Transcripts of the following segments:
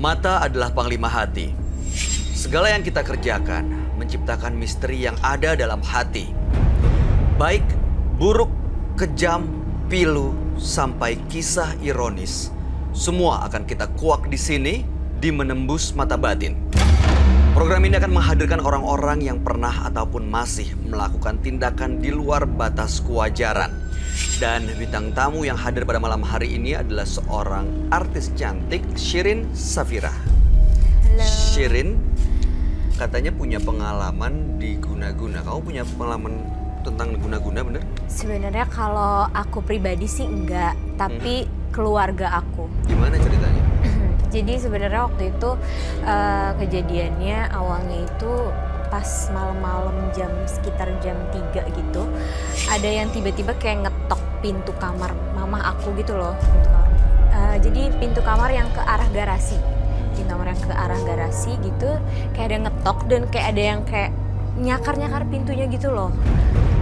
Mata adalah panglima hati. Segala yang kita kerjakan menciptakan misteri yang ada dalam hati. Baik, buruk, kejam, pilu, sampai kisah ironis. Semua akan kita kuak di sini di Menembus Mata Batin. Program ini akan menghadirkan orang-orang yang pernah ataupun masih melakukan tindakan di luar batas kewajaran. Dan bintang tamu yang hadir pada malam hari ini adalah seorang artis cantik, Shirin Safira. Halo. Shirin katanya punya pengalaman di guna-guna. Kamu punya pengalaman tentang guna-guna, bener? Sebenarnya kalau aku pribadi sih enggak, tapi keluarga aku. Gimana ceritanya? Jadi sebenarnya waktu itu kejadiannya awalnya itu pas malam-malam sekitar jam 3 gitu. Ada yang tiba-tiba kayak ngetok pintu kamar mama aku gitu loh. Jadi pintu kamar yang ke arah garasi. Pintu kamar yang ke arah garasi gitu. Kayak ada yang ngetok dan kayak ada yang kayak nyakar-nyakar pintunya gitu loh.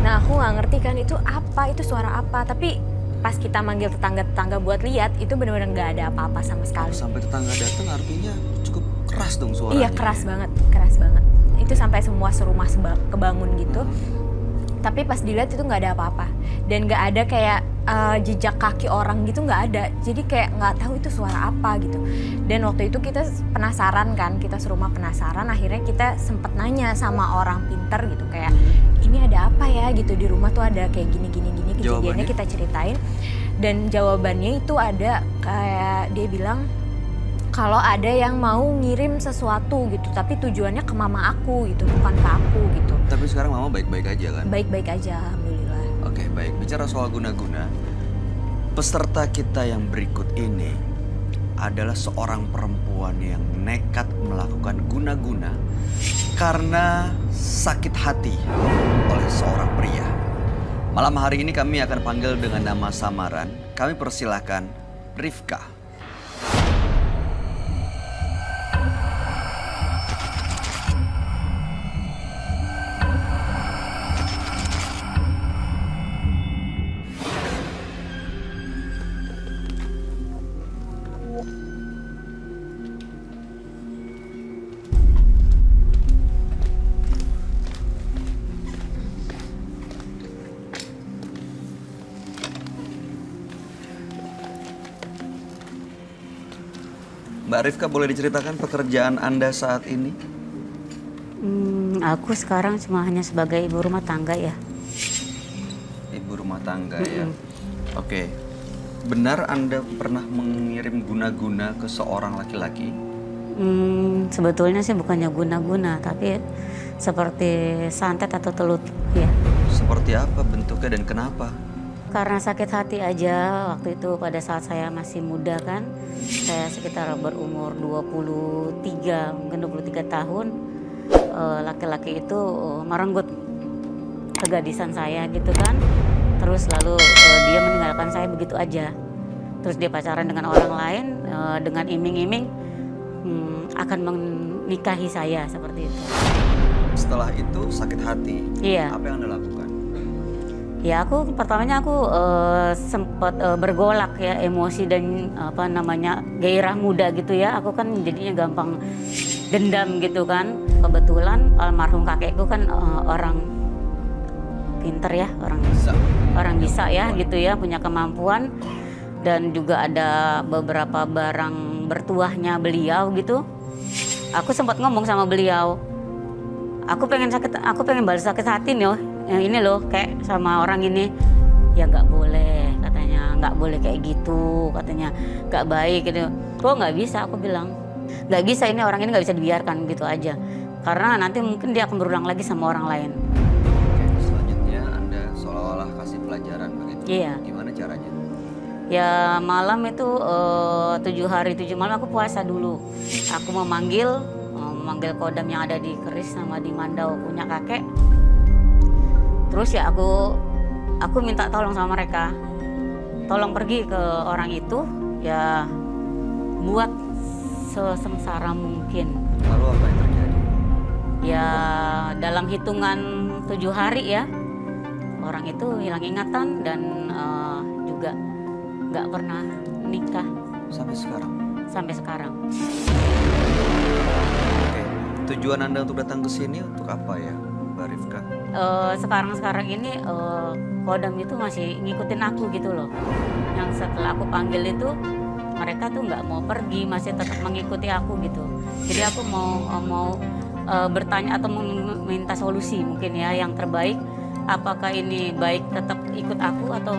Nah aku nggak ngerti kan itu apa, itu suara apa. Tapi pas kita manggil tetangga-tetangga buat lihat, itu benar-benar nggak ada apa-apa sama sekali. Sampai tetangga datang artinya cukup keras dong suaranya. Iya keras banget, keras banget. Itu sampai semua serumah kebangun gitu. Tapi pas dilihat itu nggak ada apa-apa. Dan nggak ada kayak jejak kaki orang gitu, nggak ada. Jadi kayak nggak tahu itu suara apa gitu. Dan waktu itu kita penasaran kan, kita serumah penasaran. Akhirnya kita sempet nanya sama orang pinter gitu kayak, ini ada apa ya gitu, di rumah tuh ada kayak gini-gini kejadiannya kita ceritain. Dan jawabannya itu ada kayak dia bilang kalau ada yang mau ngirim sesuatu gitu, tapi tujuannya ke mama aku gitu, bukan ke aku gitu. Tapi sekarang mama baik-baik aja kan? Baik-baik aja, alhamdulillah. Oke, baik. Bicara soal guna-guna, peserta kita yang berikut ini adalah seorang perempuan yang nekat melakukan guna-guna karena sakit hati oleh seorang pria. Malam hari ini kami akan panggil dengan nama samaran. Kami persilahkan Rifka. Mbak Rifka, boleh diceritakan pekerjaan Anda saat ini? Aku sekarang cuma hanya sebagai ibu rumah tangga ya. Ibu rumah tangga ya. Oke. Benar Anda pernah mengirim guna-guna ke seorang laki-laki? Sebetulnya sih bukannya guna-guna, tapi seperti santet atau telut ya. Seperti apa bentuknya dan kenapa? Karena sakit hati aja waktu itu pada saat saya masih muda kan. Saya sekitar berumur 23, mungkin 23 tahun. Laki-laki itu merenggut kegadisan saya gitu kan. Terus lalu dia meninggalkan saya begitu aja. Terus dia pacaran dengan orang lain dengan iming-iming akan menikahi saya seperti itu. Setelah itu sakit hati. Iya. Apa yang Anda lakukan? Ya pertamanya aku sempat bergolak ya, emosi dan gairah muda gitu ya. Aku kan jadinya gampang dendam gitu kan. Kebetulan almarhum kakekku kan orang pinter ya, orang bisa ya gitu ya, punya kemampuan. Dan juga ada beberapa barang bertuahnya beliau gitu. Aku sempat ngomong sama beliau, aku pengen balas sakit hati nih ini loh kayak sama orang ini. Ya nggak boleh katanya, nggak boleh kayak gitu katanya, nggak baik gitu. Kok nggak bisa, aku bilang nggak bisa, ini orang ini nggak bisa dibiarkan gitu aja, karena nanti mungkin dia akan berulang lagi sama orang lain. Oke, selanjutnya Anda seolah-olah kasih pelajaran begitu. Iya. Gimana caranya? Ya malam itu 7 hari 7 malam aku puasa dulu. Aku memanggil kodam yang ada di Keris sama di Mandau punya kakek. Terus ya aku minta tolong sama mereka, tolong pergi ke orang itu ya, buat sesengsara mungkin. Lalu apa yang terjadi? Ya dalam hitungan 7 hari ya, orang itu hilang ingatan dan juga nggak pernah nikah. Sampai sekarang? sampai sekarang. Oke. Tujuan Anda untuk datang ke sini untuk apa ya, Mbak Rifka? Sekarang ini Kodam itu masih ngikutin aku gitu loh. Yang setelah aku panggil itu mereka tuh nggak mau pergi, masih tetap mengikuti aku gitu. Jadi aku mau bertanya atau meminta solusi mungkin ya yang terbaik. Apakah ini baik tetap ikut aku atau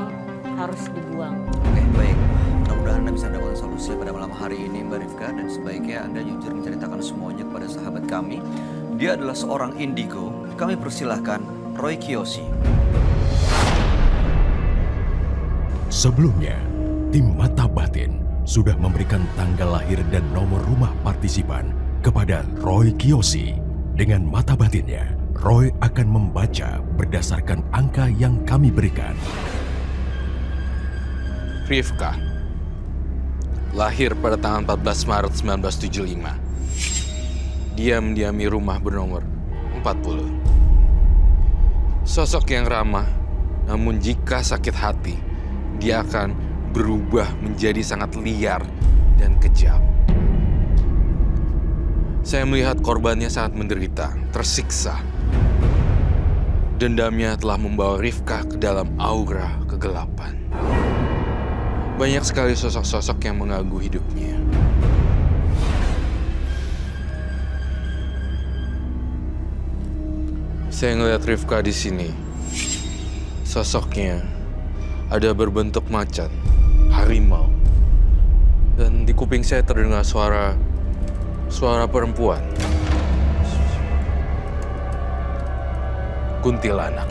harus dibuang? Oke, baik. Mudah-mudahan Anda bisa mendapatkan solusi pada malam hari ini, Mbak Rifka. Dan sebaiknya Anda jujur menceritakan semuanya kepada sahabat kami. Dia adalah seorang indigo. Kami persilahkan Roy Kiyoshi. Sebelumnya, tim Mata Batin sudah memberikan tanggal lahir dan nomor rumah partisipan kepada Roy Kiyoshi. Dengan mata batinnya, Roy akan membaca berdasarkan angka yang kami berikan. Rifka, lahir pada tanggal 14 Maret 1975. Dia mendiami rumah bernomor 40. Sosok yang ramah, namun jika sakit hati, dia akan berubah menjadi sangat liar dan kejam. Saya melihat korbannya sangat menderita, tersiksa. Dendamnya telah membawa Rifka ke dalam aura kegelapan. Banyak sekali sosok-sosok yang mengganggu hidupnya. Saya ngelihat Rifka di sini. Sosoknya ada berbentuk macan, harimau. Dan di kuping saya terdengar suara perempuan. Kuntilanak.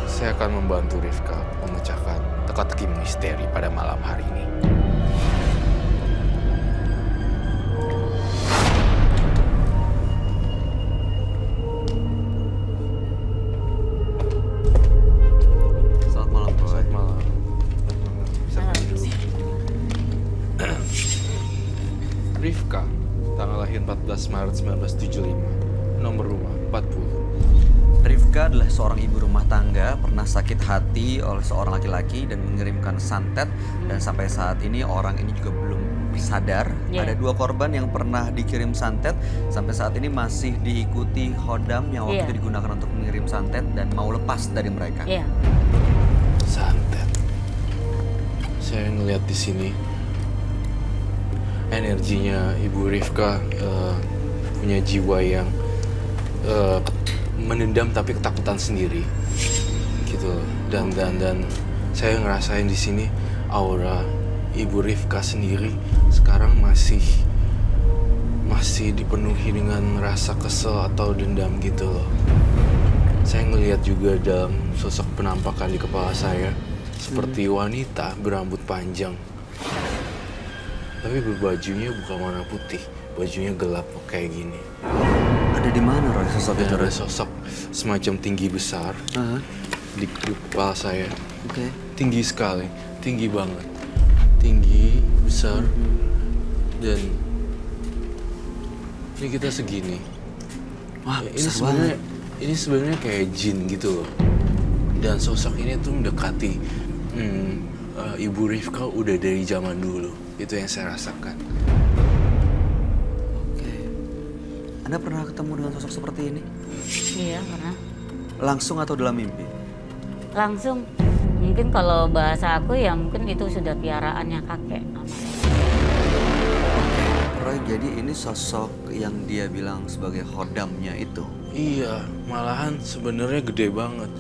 Saya akan membantu Rifka memecahkan teka-teki misteri pada malam hari ini. Selamat malam, Roy. Selamat malam. Bisa pergi dulu. Rifka, tanggal lahir 14 Maret 1975, nomor rumah 40. Rifka adalah seorang ibu rumah tangga, pernah sakit hati oleh seorang laki-laki dan mengirimkan santet. Dan sampai saat ini orang ini juga belum sadar. Ada 2 korban yang pernah dikirim santet. Sampai saat ini masih diikuti Khodam yang waktu itu digunakan untuk mengirim santet dan mau lepas dari mereka. Iya. Santet. Saya ngelihat di sini energinya Ibu Rifka punya jiwa yang menendam tapi ketakutan sendiri, gitu. Dan saya ngerasain di sini aura Ibu Rifka sendiri sekarang masih dipenuhi dengan rasa kesel atau dendam gitu loh. Saya ngelihat juga dalam sosok penampakan di kepala saya seperti wanita berambut panjang. Tapi berbajunya bukan warna putih, bajunya gelap kayak gini. Ada di mana Roy sosok itu? Ada sosok semacam tinggi besar di kepala saya. Oke. Tinggi sekali, tinggi banget. Tinggi, besar, dan ini kita segini. Wah, ini besar sebenarnya banget. ini sebenarnya kayak jin gitu loh. Dan sosok ini tuh mendekati Ibu Rifka udah dari zaman dulu. Itu yang saya rasakan. Oke. Anda pernah ketemu dengan sosok seperti ini? Iya, pernah. Langsung atau dalam mimpi? Langsung. Mungkin kalau bahasa aku ya mungkin itu sudah piaraannya kakek. Roy, jadi ini sosok yang dia bilang sebagai khodamnya itu. Iya, malahan sebenarnya gede banget.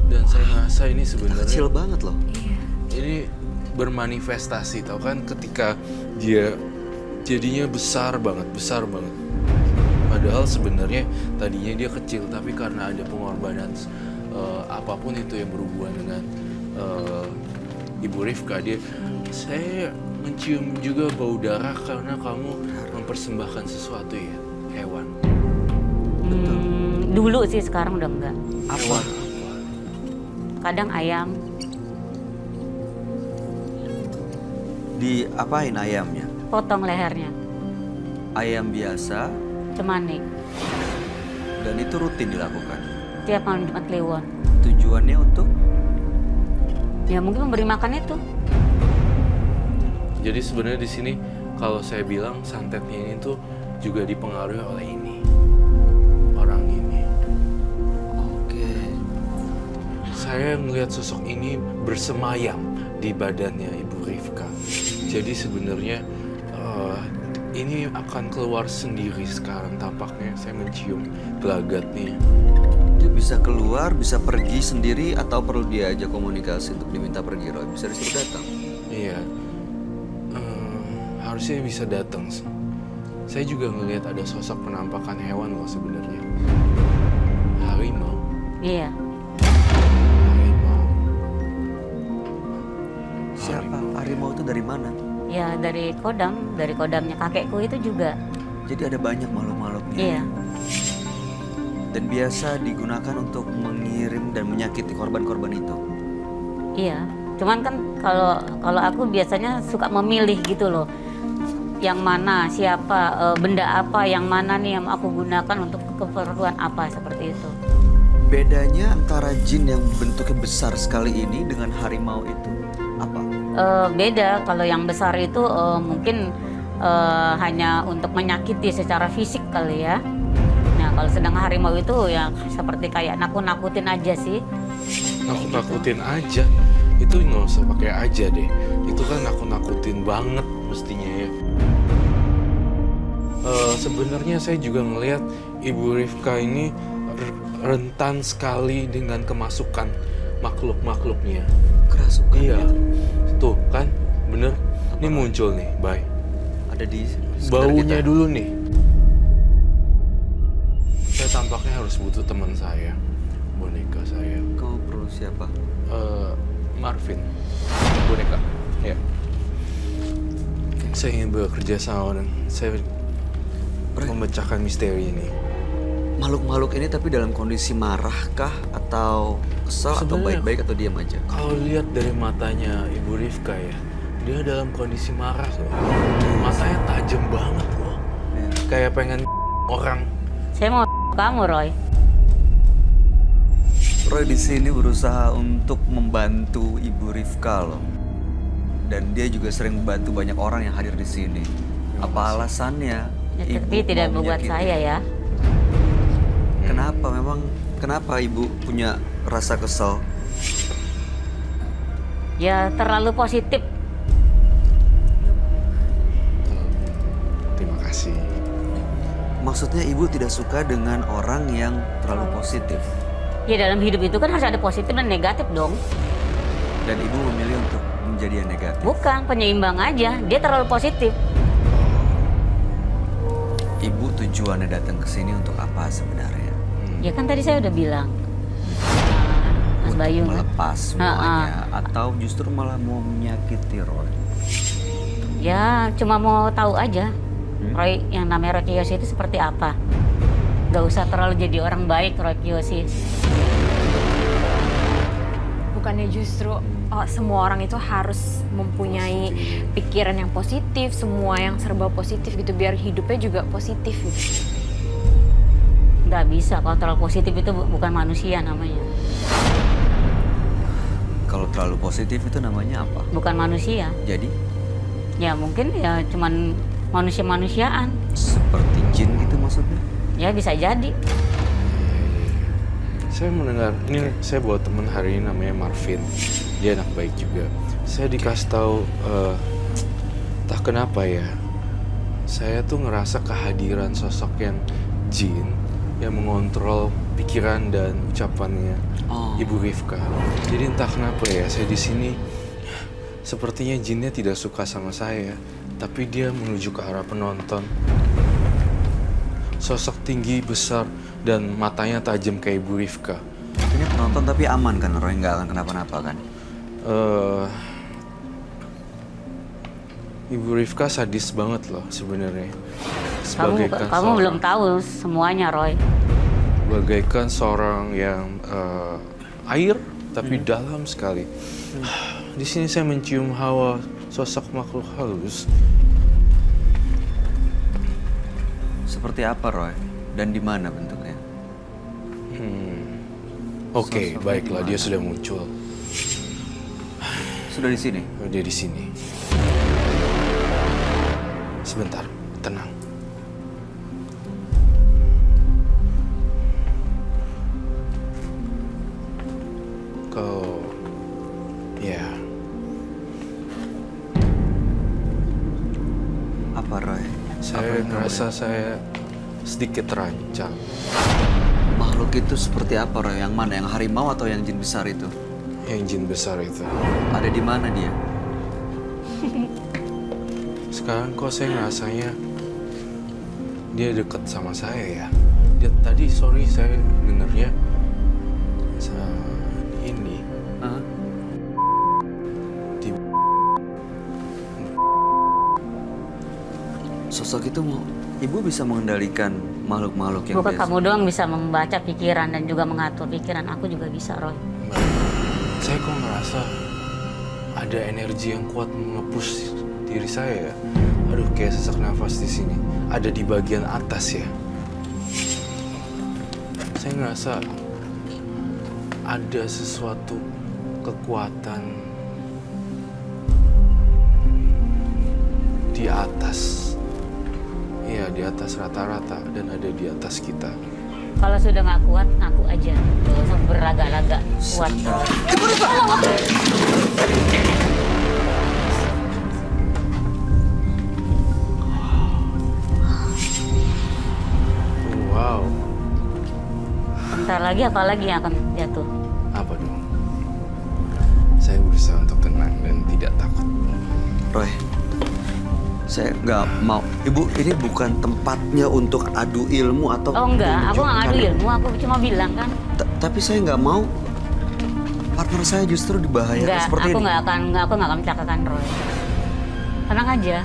Dan saya ngerasa ini sebenarnya Kecil banget loh. ini bermanifestasi, tau kan, ketika dia jadinya besar banget. Padahal sebenarnya tadinya dia kecil, tapi karena ada pengorbanan apapun itu yang berhubungan dengan Ibu Rifka, saya mencium juga bau darah karena kamu mempersembahkan sesuatu ya, hewan. Dulu sih, sekarang udah enggak. Apa? Kadang ayam. Diapain ayamnya? Potong lehernya, Ayam biasa cemanik. dan itu rutin dilakukan. Tiap malam Jumat Kliwon. Tujuannya untuk Ya mungkin memberi makan itu. Jadi sebenarnya di sini kalau saya bilang santetnya ini tuh juga dipengaruhi oleh ini. Orang ini. Oke. Saya melihat sosok ini bersemayam di badannya Ibu Rifka. Jadi sebenarnya ini akan keluar sendiri sekarang tampaknya. Saya mencium gelagatnya. Dia bisa keluar, bisa pergi sendiri atau perlu diajak komunikasi untuk diminta pergi, Roy? Bisa disuruh datang? Iya. Harusnya bisa datang sih. Saya juga ngelihat ada sosok penampakan hewan loh sebenarnya. Harimau. Iya. Harimau. Siapa? Harimau itu dari mana? Ya dari kodamnya kakekku itu juga. Jadi ada banyak makhluk-makhluknya. Iya. Dan biasa digunakan untuk mengirim dan menyakiti korban-korban itu. Iya. Cuman kan kalau aku biasanya suka memilih gitu loh. Yang mana, siapa, benda apa, yang mana nih yang aku gunakan untuk keperluan apa seperti itu. Bedanya antara jin yang bentuknya besar sekali ini dengan harimau itu apa? Beda, kalau yang besar itu mungkin hanya untuk menyakiti secara fisik kali ya. Nah kalau sedang harimau itu ya seperti kayak nakut-nakutin aja sih. Nakut-nakutin aja. Itu nggak usah pakai aja deh. Itu kan nakut-nakutin banget mestinya ya. Sebenarnya saya juga ngelihat Ibu Rifka ini rentan sekali dengan kemasukan makhluk-makhluknya. Kerasukan. Iya, tuh kan, bener. Ini muncul nih, Bay. Ada di sekitar Baunya kita. dulu nih. Saya tampaknya harus butuh teman saya, boneka saya. Kamu perlu siapa? Marvin, boneka. Ya. Saya ingin bekerja sama dan saya memecahkan misteri ini. Makhluk-makhluk ini tapi dalam kondisi marah kah atau kesal atau Sebenarnya- baik-baik atau diam aja? Kalau lihat dari matanya Ibu Rifka ya, dia dalam kondisi marah loh. Matanya tajam banget loh. Ya. Kayak pengen orang. Saya mau kamu Roy. Roy di sini berusaha untuk membantu Ibu Rifka loh. Dan dia juga sering membantu banyak orang yang hadir di sini. Apa alasannya? Ya, Ibu tapi tidak mau membuat menyakiti? saya ya. Kenapa memang? Kenapa Ibu punya rasa kesal? Ya terlalu positif. Terima kasih. Maksudnya Ibu tidak suka dengan orang yang terlalu positif. Ya dalam hidup itu kan harus ada positif dan negatif dong. Dan Ibu memilih untuk menjadi yang negatif. Bukan, penyeimbang aja. Dia terlalu positif. Ibu tujuannya datang ke sini untuk apa sebenarnya? Ya kan tadi saya udah bilang. Mas Untuk Bayu kan? melepas semuanya atau justru malah mau menyakiti Roy? Ya cuma mau tahu aja. Roy yang namanya Roy Kiyoshi itu seperti apa. Gak usah terlalu jadi orang baik Roy Kiyoshi. Bukannya justru semua orang itu harus mempunyai pikiran yang positif, semua yang serba positif gitu, biar hidupnya juga positif gitu. Gak bisa, kalau terlalu positif itu bukan manusia namanya. Kalau terlalu positif itu namanya apa? Bukan manusia. Jadi Ya mungkin ya cuman manusia-manusiaan. seperti jin gitu maksudnya? Ya bisa jadi. Saya mendengar, ini saya bawa teman hari ini namanya Marvin. Dia anak baik juga. Saya dikasih tahu, entah kenapa ya, saya tuh ngerasa kehadiran sosok yang jin yang mengontrol pikiran dan ucapannya Ibu Rifka. Jadi entah kenapa ya, saya di sini sepertinya jinnya tidak suka sama saya, tapi dia menuju ke arah penonton. Sosok tinggi, besar, dan matanya tajam kayak Ibu Rifka. Ini penonton tapi aman kan Roy? Nggak akan kenapa-napa kan? Ibu Rifka sadis banget loh sebenarnya. Kamu belum tahu semuanya Roy. Bagaikan seorang yang air tapi dalam sekali. Di sini saya mencium hawa sosok makhluk halus. Seperti apa Roy? Dan di mana bentuknya? Oke, Sosoknya baiklah, gimana? dia sudah muncul. Sudah di sini? Dia di sini. Sebentar, tenang. Kau, ya, Apa Roy? saya ngerasa saya sedikit terancam. Makhluk itu seperti apa Roy? Yang mana? Yang harimau atau yang jin besar itu? Yang jin besar itu. Ada di mana dia? Sekarang kok saya ngerasanya dia deket sama saya ya. Dia tadi sorry saya dengernya ini Hah? di Sosok itu mau ibu bisa mengendalikan makhluk-makhluk yang Bukan biasa. kamu doang bisa membaca pikiran dan juga mengatur pikiran. Aku juga bisa, Roy. saya kok ngerasa ada energi yang kuat nge-push diri saya ya. Aduh, kayak sesak nafas di sini. Ada di bagian atas ya. Saya ngerasa ada sesuatu kekuatan di atas. Iya, di atas rata-rata dan ada di atas kita. Kalau sudah nggak kuat, ngaku aja. Gak usah berlaga-laga. Kuat. Wow, Bentar lagi apalagi yang akan jatuh. apa dong? Saya berusaha untuk tenang dan tidak takut. Roy, saya nggak mau. Ibu, ini bukan tempatnya untuk adu ilmu atau Oh enggak, aku nggak ngadu menunjukkan- ilmu. Aku cuma bilang kan. Tapi saya nggak mau partner saya justru dibahayakan Enggak, seperti aku ini. nggak akan mencelakakan Roy. Tenang aja.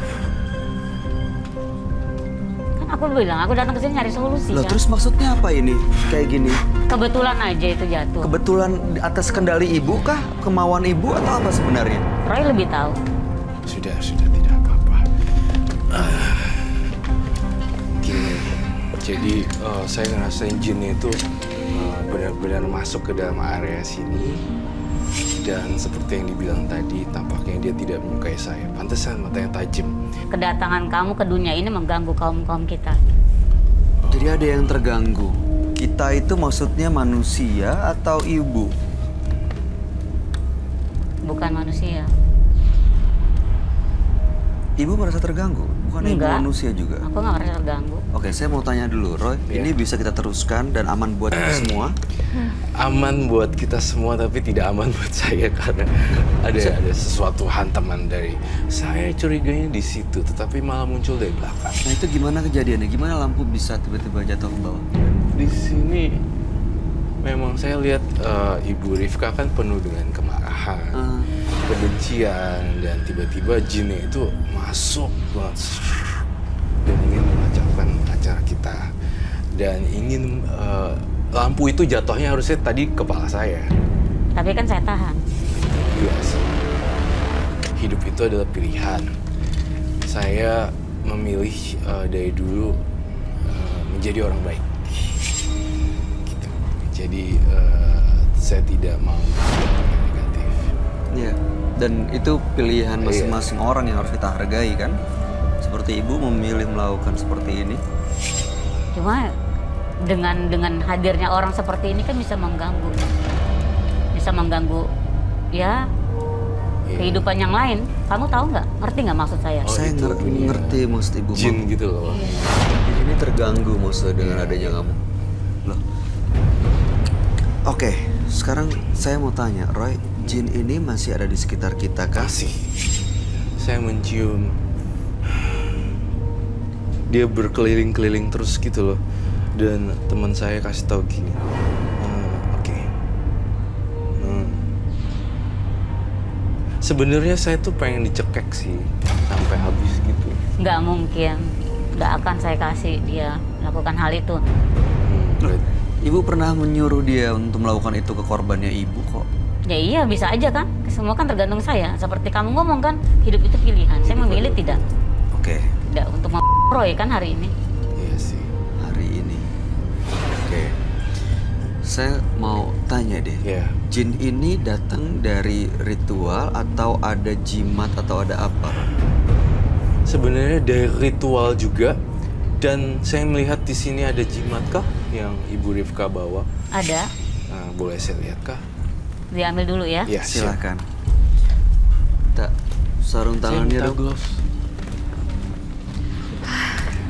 Kan aku bilang, aku datang ke sini nyari solusi Loh, kan. terus maksudnya apa ini? Kayak gini. Kebetulan aja itu jatuh. Kebetulan atas kendali ibu kah? Kemauan ibu atau apa sebenarnya? Roy lebih tahu. Sudah tidak apa-apa. Gini, jadi saya ngerasain jinnya itu benar-benar masuk ke dalam area sini. Dan seperti yang dibilang tadi, tampaknya dia tidak menyukai saya. Pantesan matanya tajam. Kedatangan kamu ke dunia ini mengganggu kaum-kaum kita. Jadi ada yang terganggu. Kita itu maksudnya manusia atau ibu? Bukan manusia. Ibu merasa terganggu? Bukan ibu Enggak. manusia juga? Aku nggak merasa terganggu. Oke, saya mau tanya dulu, Roy. Iya. Ini bisa kita teruskan dan aman buat kita semua? Aman buat kita semua, tapi tidak aman buat saya karena ada sesuatu hantaman dari saya curiganya di situ, tetapi malah muncul dari belakang. Nah itu gimana kejadiannya? Gimana lampu bisa tiba-tiba jatuh ke bawah? Di sini memang saya lihat Ibu Rifka kan penuh dengan kemarahan, kebencian, dan tiba-tiba jinnya itu masuk banget dan ingin mengacaukan acara kita dan ingin lampu itu jatuhnya harusnya tadi kepala saya. Tapi kan saya tahan. Iya sih. Hidup itu adalah pilihan. Saya memilih dari dulu menjadi orang baik. Gitu. Jadi saya tidak mau yang negatif. Iya. Dan itu pilihan Iya. masing-masing orang yang harus kita hargai kan? Seperti ibu memilih melakukan seperti ini. Cuma dengan hadirnya orang seperti ini kan bisa mengganggu ya Iya. kehidupan yang lain. Kamu tahu nggak? Ngerti nggak maksud saya? Oh, Saya itu dunia ngerti maksud ibu. Jin Mam. gitu loh. Ini terganggu maksudnya dengan adanya kamu. Loh. Oke, sekarang saya mau tanya, Roy, jin ini masih ada di sekitar kita kah? Kasih. Saya mencium dia berkeliling-keliling terus gitu loh. Dan teman saya kasih tahu gini. Oke. Sebenarnya saya tuh pengen dicekek sih sampai habis gitu. Nggak mungkin, nggak akan saya kasih dia melakukan hal itu. Berarti- Ibu pernah menyuruh dia untuk melakukan itu ke korbannya ibu kok. Ya iya bisa aja kan. Semua kan tergantung saya. Seperti kamu ngomong kan, hidup itu pilihan. Saya memilih tidak Oke, untuk Roy kan hari ini. Iya sih. hari ini. Oke. Saya mau tanya deh. Ya. Jin ini datang dari ritual atau ada jimat atau ada apa? sebenarnya dari ritual juga. Dan saya melihat di sini ada jimat kah yang Ibu Rifka bawa? Ada. Nah, boleh saya lihat kah? Diambil dulu ya. Ya, Silakan. Tak, sarung Saya tangannya minta dong. gloves.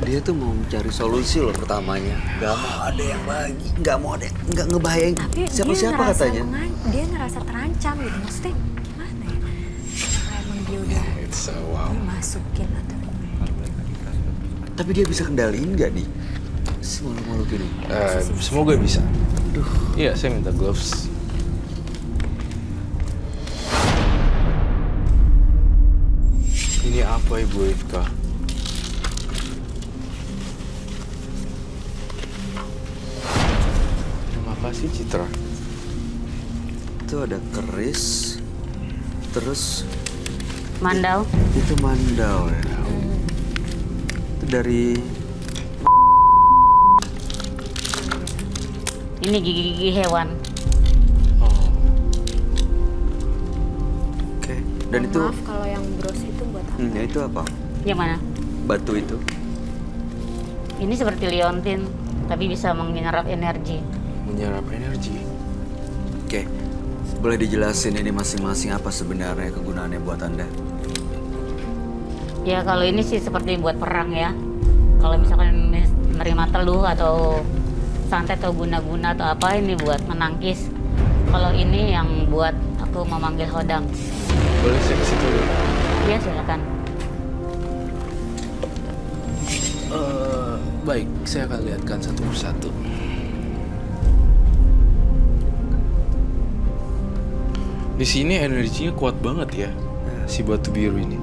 Dia tuh mau mencari solusi loh pertamanya. Gak mau ada yang bagi, gak mau ada, nggak ngebayang Tapi siapa-siapa dia ngerasa katanya. dia ngerasa terancam gitu. Maksudnya gimana ya? Kayak emang dia udah It's wow. dimasukin atau gimana? Tapi dia bisa kendaliin nggak nih si makhluk-makhluk ini? Semoga bisa. Iya, saya minta gloves. Ini apa Ibu Rifka? Nama apa sih Citra? Itu ada keris, terus Mandau. itu mandau ya. Itu dari Ini gigi-gigi hewan. Oh, oke. Dan itu Maaf kalau yang bros itu buat apa? ya itu apa? Yang mana? Batu itu. Ini seperti liontin, tapi bisa menyerap energi. menyerap energi. Oke. Boleh dijelasin ini masing-masing apa sebenarnya kegunaannya buat Anda? Ya kalau ini sih seperti buat perang ya. Kalau misalkan menerima teluh atau santet atau guna-guna atau apa, ini buat menangkis. Kalau ini yang buat aku memanggil hodang. Boleh saya ke situ dulu? Ya silakan. Baik, saya akan lihatkan satu persatu. Di sini energinya kuat banget ya, si batu biru ini.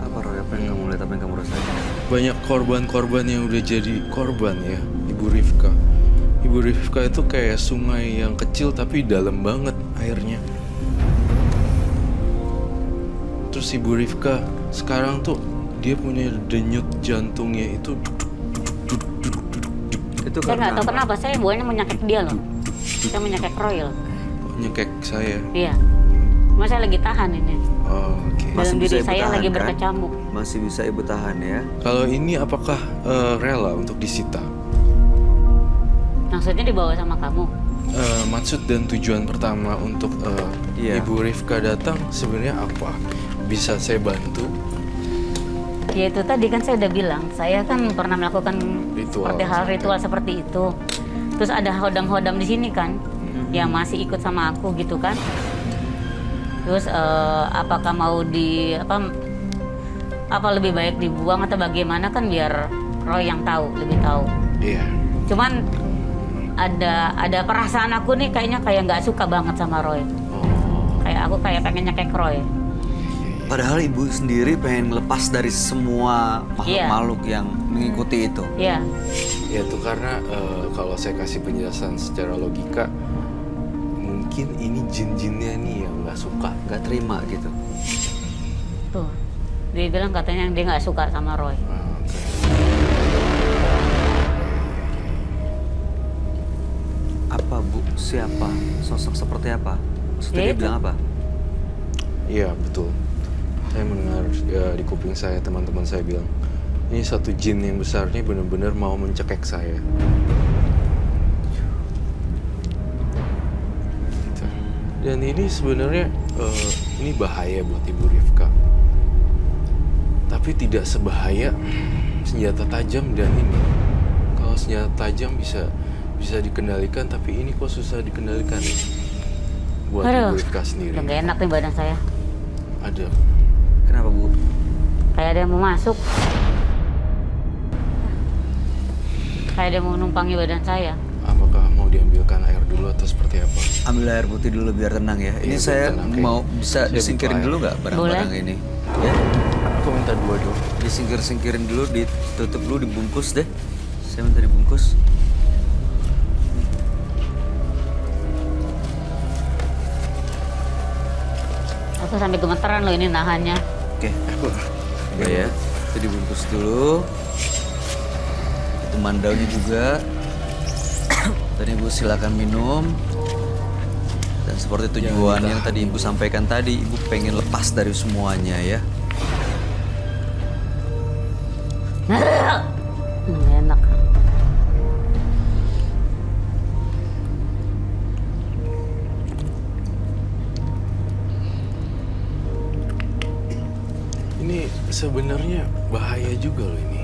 Apa Roy? Apa yang kamu lihat? Apa yang kamu rasain? Banyak korban-korban yang udah jadi korban ya, Ibu Rifka. Ibu Rifka itu kayak sungai yang kecil tapi dalam banget airnya. Terus Ibu Rifka sekarang tuh dia punya denyut jantungnya itu Itu Saya nggak tahu apa? kenapa, saya buahnya menyakit dia loh. Saya menyakit Roy loh. nyekek saya. Iya. Cuma saya lagi tahan ini. Oh, oke. Masih Dalam bisa diri Ibu saya tahan, lagi kan? berkecamuk. Masih bisa Ibu tahan ya? Kalau ini apakah rela untuk disita? Maksudnya dibawa sama kamu? Maksud dan tujuan pertama untuk Iya. Ibu Rifka datang sebenarnya apa? Bisa saya bantu? Ya itu tadi kan saya udah bilang, saya kan pernah melakukan Ritual. seperti hal ritual seperti itu. Terus ada hodam-hodam di sini kan, yang masih ikut sama aku gitu kan. Terus apakah mau apa lebih baik dibuang atau bagaimana kan biar Roy yang tahu, lebih tahu. Iya. Cuman ada perasaan aku nih kayaknya kayak nggak suka banget sama Roy. Oh. Kayak aku kayak pengen nyekek Roy. Padahal Ibu sendiri pengen lepas dari semua Iya. makhluk-makhluk yang mengikuti itu. Iya. Ya itu karena kalau saya kasih penjelasan secara logika, mungkin ini jin-jinnya nih yang nggak suka. Nggak terima gitu. Tuh. Dia bilang katanya dia nggak suka sama Roy. Oke. Apa Bu? Siapa? Sosok seperti apa? Maksudnya Ya dia itu. bilang apa? Iya betul. Saya mendengar ya, di kuping saya teman-teman saya bilang, ini satu jin yang besar nih benar-benar mau mencekek saya. Gitu. Dan ini sebenarnya ini bahaya buat Ibu Rifka. Tapi tidak sebahaya senjata tajam dan ini. Kalau senjata tajam bisa dikendalikan, tapi ini kok susah dikendalikan nih. Buat Aduh, Ibu Rifka sendiri. udah gak enak nih badan saya. Ada. Kenapa Bu? Kayak ada yang mau masuk. Kayak ada yang mau numpangi badan saya. Apakah mau diambilkan air dulu atau seperti apa? Ambil air putih dulu biar tenang ya. Ini Iya, biar saya tenang, oke. mau bisa Saya disingkirin butuh dulu air. nggak barang-barang Boleh. ini? Ya, Aku minta 2 dulu. disingkir-singkirin dulu, ditutup dulu, dibungkus deh. Saya minta dibungkus. Aku sampai gemeteran loh ini nahannya. Oke, coba ya. Itu dibungkus dulu. Itu mandaunya juga. Tadi Bu silakan minum. Dan Seperti tujuan yang tadi Ibu sampaikan tadi, Ibu pengen lepas dari semuanya ya. Nggak enak. Ini sebenarnya bahaya juga loh ini.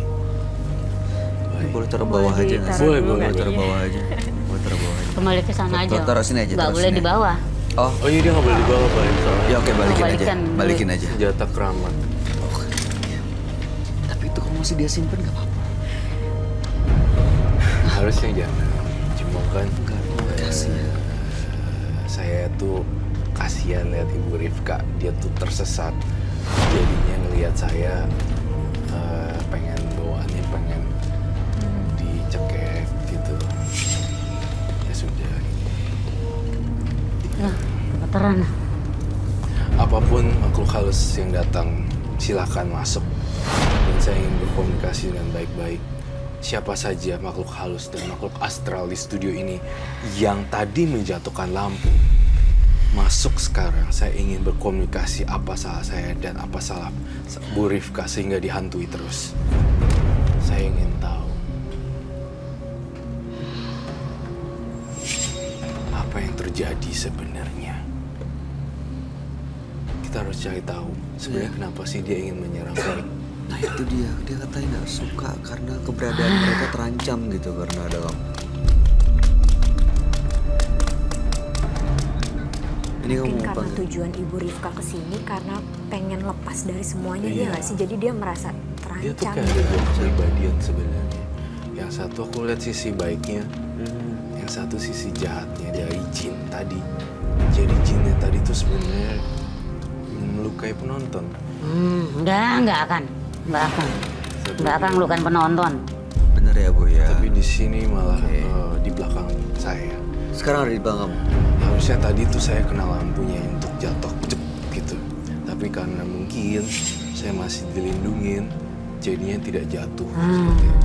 Bahaya. Boleh taruh bawah Boleh aja nggak sih? ditaruh Boleh, dulu boleh. kali Taruh ya. bawah aja. Boleh taruh bawah aja. Kembali ke sana aja. Taruh sini aja, Nggak taruh boleh sini. di bawah. Oh, Oh iya dia nggak boleh dibawa Pak. Soalnya ya oke balikin aja. Balikan dulu. Balikin aja. senjata keramat. Tapi itu kalau masih dia simpen nggak apa-apa. Harusnya jangan. Cuma kan Kasihan. saya tuh kasihan lihat Ibu Rifka, dia tuh tersesat. Jadinya ngelihat saya pengen bawaannya pengen dicekek gitu. Ya sudah. Nah, kebetulan. Apapun makhluk halus yang datang, silakan masuk. Dan saya ingin berkomunikasi dengan baik-baik. Siapa saja makhluk halus dan makhluk astral di studio ini yang tadi menjatuhkan lampu, masuk sekarang. Saya ingin berkomunikasi apa salah saya dan apa salah Bu Rifka sehingga dihantui terus. Saya ingin tahu apa yang terjadi sebenarnya. Kita harus cari tahu sebenarnya kenapa sih dia ingin menyerang Roy. Nah itu dia katanya nggak suka karena keberadaan mereka terancam gitu karena ada kamu. Ini kamu Mungkin mau karena panggil? tujuan Ibu Rifka kesini karena pengen lepas dari semuanya dia Iya. nggak sih? Jadi dia merasa Dia tuh terancam. kayak ada dua kepribadian sebenarnya. Yang satu aku lihat sisi baiknya, yang satu sisi jahatnya dari jin tadi. Jadi jinnya tadi tuh sebenarnya melukai penonton. Nggak akan. Nggak akan melukan penonton. Bener ya Bu ya. Tapi di sini malah Oke. di belakang saya. Sekarang ada di belakang kamu. Harusnya tadi tuh saya kena lampunya untuk jatuh cep gitu. Tapi karena mungkin saya masih dilindungin, jadinya tidak jatuh seperti itu.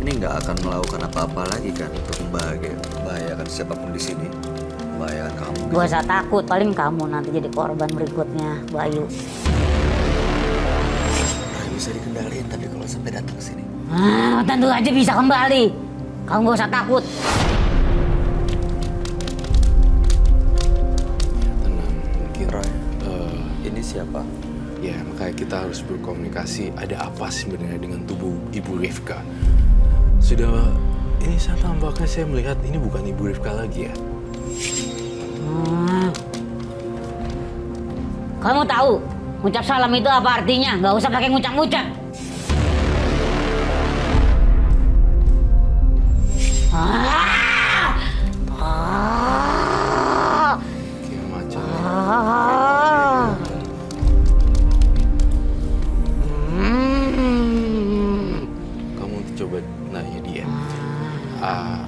Ini nggak akan melakukan apa-apa lagi kan untuk membahayakan siapapun di sini. Membahayakan kamu. Gak usah takut, paling kamu nanti jadi korban berikutnya, Bayu. Nah, bisa dikendaliin tapi kalau sampai datang sini. Tentu aja bisa kembali. Kamu gak usah takut. Tenang, mungkin Roy. eh, Ini siapa? ya makanya kita harus berkomunikasi. Ada apa sebenarnya dengan tubuh Ibu Rifka? Sudah ini saya tampaknya saya melihat ini bukan Ibu Rifka lagi ya. Kamu tahu ngucap salam itu apa artinya? Gak usah pakai ngucap-ngucap. Kayak macam kamu coba nanya dia.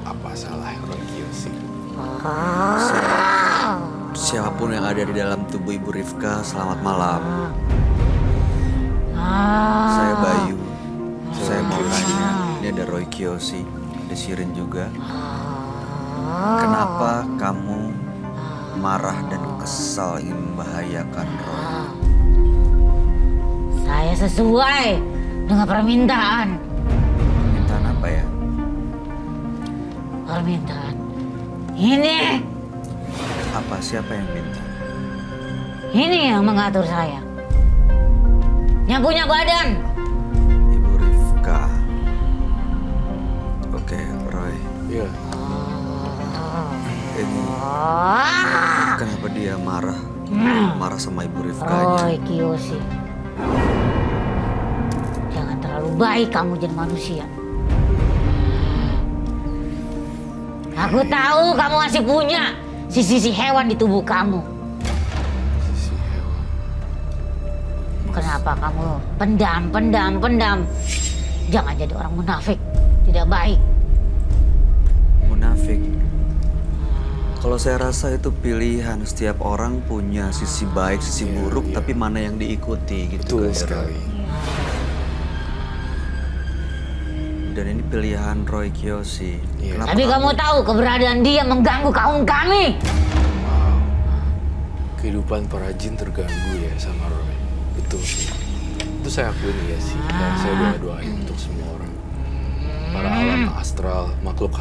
Apa salah Roy Kiyoshi? Siapapun yang ada di dalam tubuh Ibu Rifka, selamat malam. Saya Bayu. Saya mau tanya, ini ada Roy Kiyoshi, ada Shirin juga. Kenapa kamu marah dan kesal ingin membahayakan Roy? Saya sesuai dengan permintaan. Permintaan apa ya? Permintaan ini. Apa? Siapa yang minta? Ini yang mengatur saya. Yang punya badan. Ibu Rifka. Oke, Roy. Iya. Ini kenapa dia marah? Marah sama Ibu Rifkanya. Roy Kiyoshi. Jangan terlalu baik kamu jadi manusia. Aku tahu kamu masih punya sisi hewan di tubuh kamu. Sisi hewan. Kenapa kamu pendam? Jangan jadi orang munafik. Tidak baik. Munafik. Kalau saya rasa itu pilihan. Setiap orang punya sisi baik, sisi Iya, buruk, iya. tapi mana yang diikuti gitu. Betul kan, sekali. Dan ini pilihan Roy Kiyoshi. Iya. Tapi kamu tahu keberadaan dia mengganggu kaum kami. Wow. Kehidupan para jin terganggu ya sama Roy. Betul sih. Itu saya akuin ya sih. Dan saya doain untuk semua orang. Para alam astral, makhluk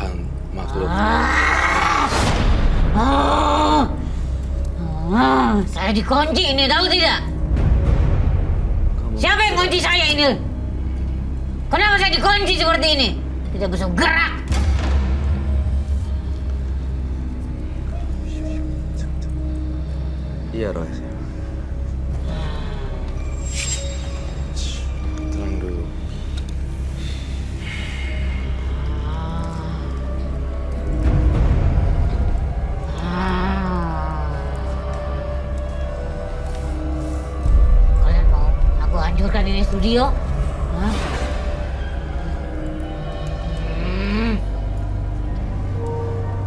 Saya dikunci ini, tahu tidak? Siapa yang kunci saya ini? Kenapa saya dikunci seperti ini? Tidak bisa gerak. Iya Roy. tenang dulu. Kalian mau aku hancurkan ini studio? Hah?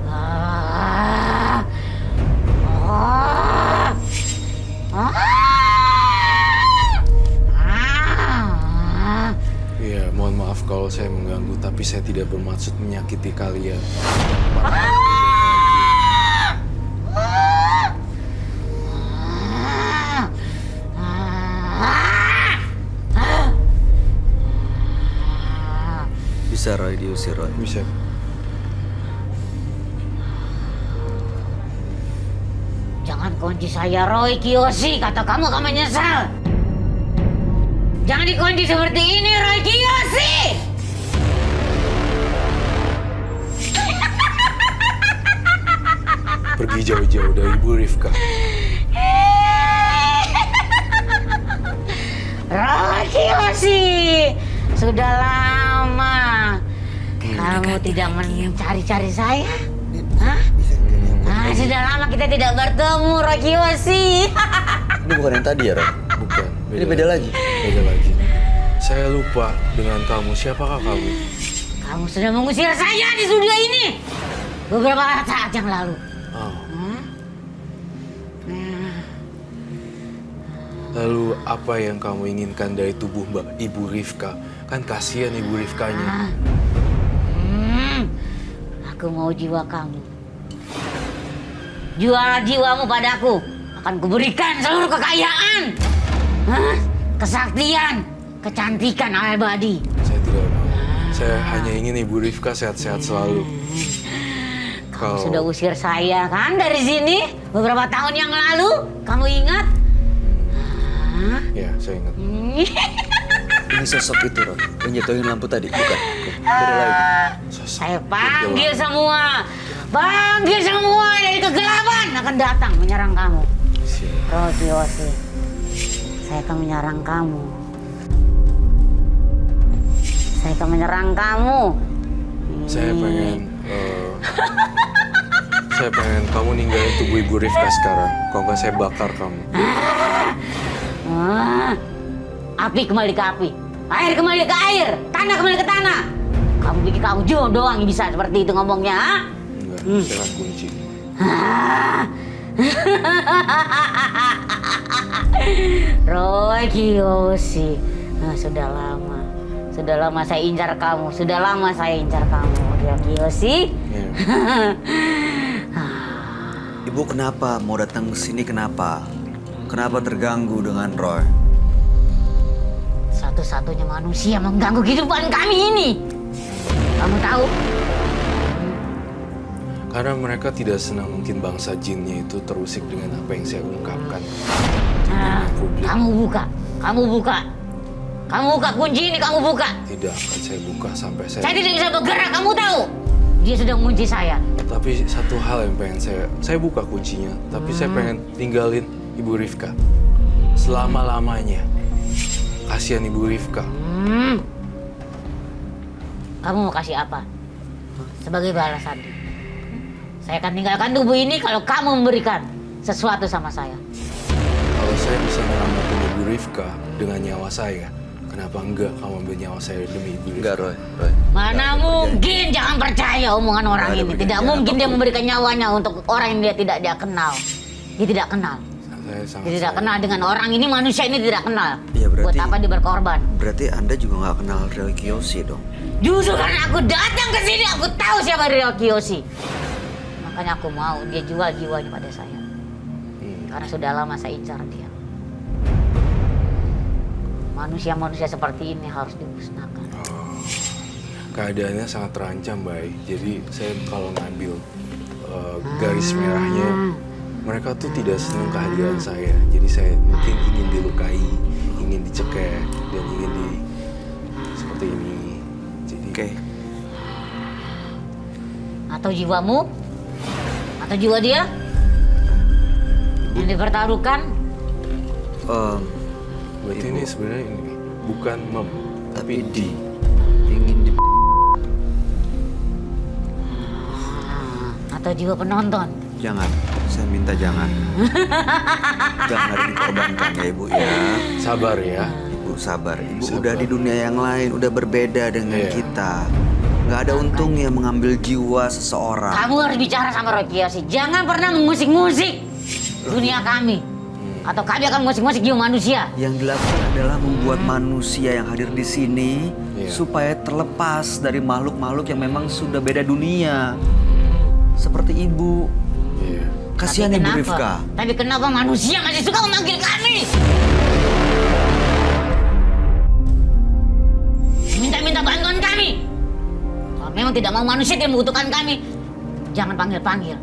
Ah. Ah. Ah. Iya, mohon maaf kalau saya mengganggu, tapi saya tidak bermaksud menyakiti kalian. Bisa Roy, diusir Roy. Bisa. Jangan kunci saya, Roy Kiyoshi. Kata kamu akan menyesal. Jangan dikunci seperti ini, Roy Kiyoshi. Pergi jauh-jauh dari Ibu Rifka. Roy Kiyoshi, sudah lama kamu tidak mencari-cari saya. Hah? Sudah lama kita tidak bertemu, Roy Kiyoshi. Ini bukan yang tadi ya Roy? Bukan. Ini beda lagi? Beda lagi. Saya lupa dengan kamu. Siapakah kamu? Kamu sudah mengusir saya di studio ini beberapa saat yang lalu. Oh. Lalu apa yang kamu inginkan dari tubuh Mbak Ibu Rifka? Kan kasihan Ibu Rifkanya. Aku mau jiwa kamu. Jual jiwamu padaku. Akan kuberikan seluruh kekayaan. Kesaktian, kecantikan abadi. Saya tidak mau. Saya hanya ingin Ibu Rifka sehat-sehat selalu. Kamu sudah usir saya kan dari sini beberapa tahun yang lalu. Kamu ingat? Ya, saya ingat. Ini sosok itu Roy, yang jatuhin lampu tadi, bukan? Beda lagi. Saya panggil semua. Panggil semua dari kegelapan akan datang menyerang kamu. Roy Kiyoshi, saya akan menyerang kamu. Saya akan menyerang kamu. Saya pengen kamu ninggalin tubuh Ibu Rifka sekarang. Kalau nggak saya bakar kamu. Api kembali ke api, air kembali ke air, tanah kembali ke tanah. Kamu pikir kamu doang yang bisa seperti itu ngomongnya, ha? Enggak, saya akan kunci. Roy Kiyoshi, sudah lama saya incar kamu, Roy Kiyoshi. Ya. Ibu kenapa mau datang ke sini kenapa? Kenapa terganggu dengan Roy? Satu-satunya manusia mengganggu kehidupan kami ini. Kamu tahu? Karena mereka tidak senang mungkin bangsa jinnya itu terusik dengan apa yang saya ungkapkan. Kamu buka kunci ini, kamu buka. Tidak akan saya buka sampai Saya tidak bisa bergerak, kamu tahu? Dia sudah mengunci saya. Tapi satu hal yang pengen saya buka kuncinya. Tapi saya pengen tinggalin Ibu Rifka selama-lamanya. Kasihan Ibu Rifka. Kamu mau kasih apa? Sebagai balasan. Saya akan tinggalkan tubuh ini kalau kamu memberikan sesuatu sama saya. Kalau saya bisa menyelamatkan Ibu Rifka dengan nyawa saya, kenapa enggak kamu ambil nyawa saya demi Ibu Rifka? Enggak Roy. Mana mungkin, jangan percaya omongan orang Nggak ada ini. Tidak perjanjian mungkin dia apapun. memberikan nyawanya untuk orang yang dia tidak kenal. Dia tidak kenal. Saya sangat Dia tidak sayang. kenal dengan orang ini, manusia ini tidak kenal. Iya, berarti- Buat apa dia berkorban? Berarti Anda juga nggak kenal Roy Kiyoshi dong? Justru karena aku datang ke sini, aku tahu siapa Rio Kiyoshi. Makanya aku mau dia jual jiwanya pada saya. Karena sudah lama saya incar dia. Manusia-manusia seperti ini harus dimusnahkan. Keadaannya sangat terancam, Bay. Jadi saya kalau ngambil garis merahnya, mereka tuh tidak senang kehadiran saya. Jadi saya mungkin ingin dilukai, ingin dicekek, dan ingin seperti ini. Jadi Oke. Atau jiwamu, atau jiwa dia yang dipertaruhkan. berarti ini sebenarnya ini bukan mem, tapi di. Ingin di Atau jiwa penonton. Jangan, saya minta jangan. Jangan ada dikorbankan ya Ibu ya. Sabar ya. Ibu sabar. Ibu Sabar. udah di dunia yang lain, udah berbeda dengan Iya. kita. Nggak ada untungnya mengambil jiwa seseorang. Kamu harus bicara sama Roy Kiyoshi. Jangan pernah mengusik-musik dunia kami. Atau kami akan mengusik-musik jiwa manusia. Yang dilakukan adalah membuat manusia yang hadir di sini Iya. supaya terlepas dari makhluk-makhluk yang memang sudah beda dunia. Seperti Ibu. Iya. Kasihan Tapi Ibu kenapa? Rifka. Tapi kenapa manusia masih suka memanggil kami? Minta-minta bantuan kami. Kalau memang tidak mau manusia tidak membutuhkan kami, jangan panggil-panggil.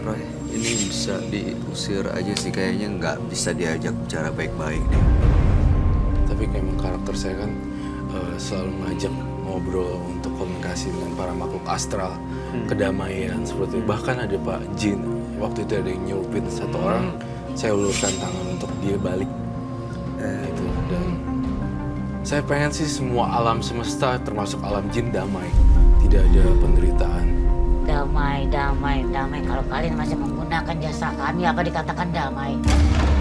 Roy, ini bisa diusir aja sih, kayaknya nggak bisa diajak bicara baik-baik deh. Tapi memang karakter saya kan selalu ngajak ngobrol untuk komunikasi dengan para makhluk astral, kedamaian seperti itu. Bahkan ada Pak Jin, waktu itu ada yang nyurupin satu orang, saya ulurkan tangan untuk dia balik. Gitu. Dan saya pengen sih semua alam semesta termasuk alam jin damai, tidak ada penderitaan. Damai, damai, damai. Kalau kalian masih menggunakan jasa kami, apa dikatakan damai?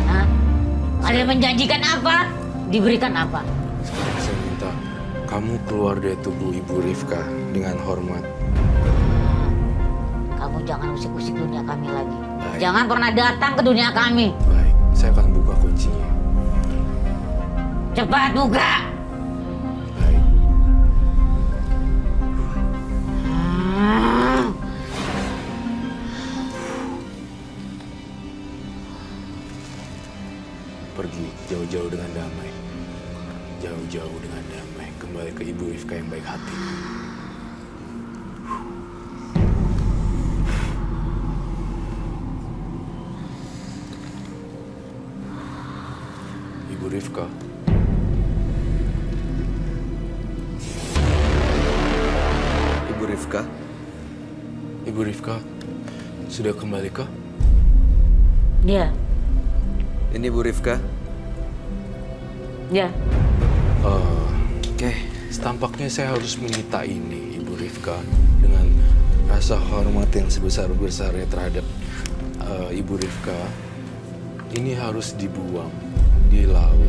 Hah? Kalian menjanjikan apa? Diberikan apa? Sekarang saya minta kamu keluar dari tubuh Ibu Rifka dengan hormat. Kamu jangan usik-usik dunia kami lagi. Baik. Jangan pernah datang ke dunia kami. Baik, saya akan buka kuncinya. Cepat buka! Baik. Pergi jauh-jauh dengan damai. Jauh-jauh dengan damai. Kembali ke Ibu Rifka yang baik hati. Ibu Rifka. Ibu Rifka, Ibu Rifka, sudah kembali kah? Dia, ini Ibu Rifka. dia. Oke, Tampaknya saya harus menyita ini, Ibu Rifka, dengan rasa hormat yang sebesar-besarnya terhadap Ibu Rifka. Ini harus dibuang di laut.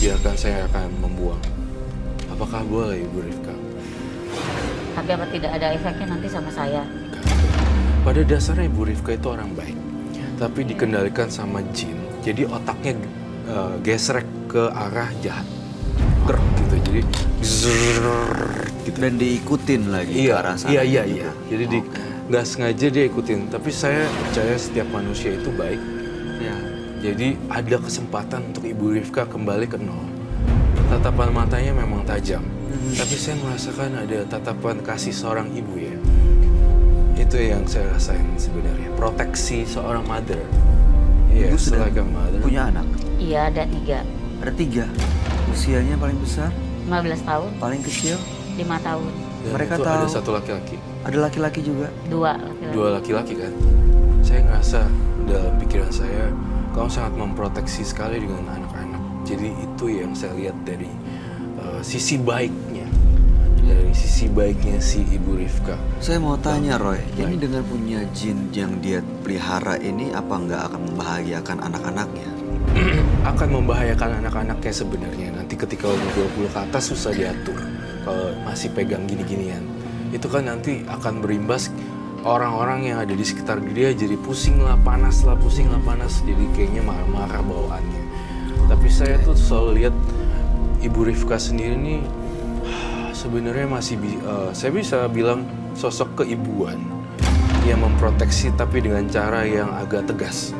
Biarkan saya akan membuang. Apakah boleh, Ibu Rifka? Tapi apa tidak ada efeknya nanti sama saya? Pada dasarnya Ibu Rifka itu orang baik, tapi dikendalikan sama jin. Jadi otaknya gesrek ke arah jahat, gerak gitu. Jadi zrrr, gitu. dan diikutin lagi ke arah sana. Iya. gitu. Jadi nggak sengaja dia ikutin. Tapi saya percaya setiap manusia itu baik. Ya. Jadi ada kesempatan untuk Ibu Rifka kembali ke nol. Tatapan matanya memang tajam, tapi saya merasakan ada tatapan kasih seorang ibu ya. Itu yang saya rasain sebenarnya. Proteksi seorang mother. Iya, Ibu sudah like a mother. punya anak. Iya, ada 3. Ada 3. Usianya paling besar, 15 tahun, paling kecil. 5 tahun, Dan Mereka itu ada tahu. satu laki-laki. Ada laki-laki juga. 2 laki-laki. Dua laki-laki kan. Saya ngerasa dalam pikiran saya, kamu sangat memproteksi sekali dengan anak-anak. Jadi itu yang saya lihat dari sisi baiknya. Dari sisi baiknya si Ibu Rifka. Saya mau tanya Roy, ini dengan punya jin yang dia pelihara ini apa nggak akan membahagiakan anak-anaknya? Akan membahayakan anak-anaknya sebenarnya. Nanti ketika umur 20 ke atas susah diatur. Kalau masih pegang gini-ginian. Itu kan nanti akan berimbas orang-orang yang ada di sekitar dia jadi pusing lah, panas. Jadi kayaknya marah-marah bawaannya. Tapi saya tuh selalu lihat Ibu Rifka sendiri nih sebenarnya masih saya bisa bilang sosok keibuan yang memproteksi tapi dengan cara yang agak tegas.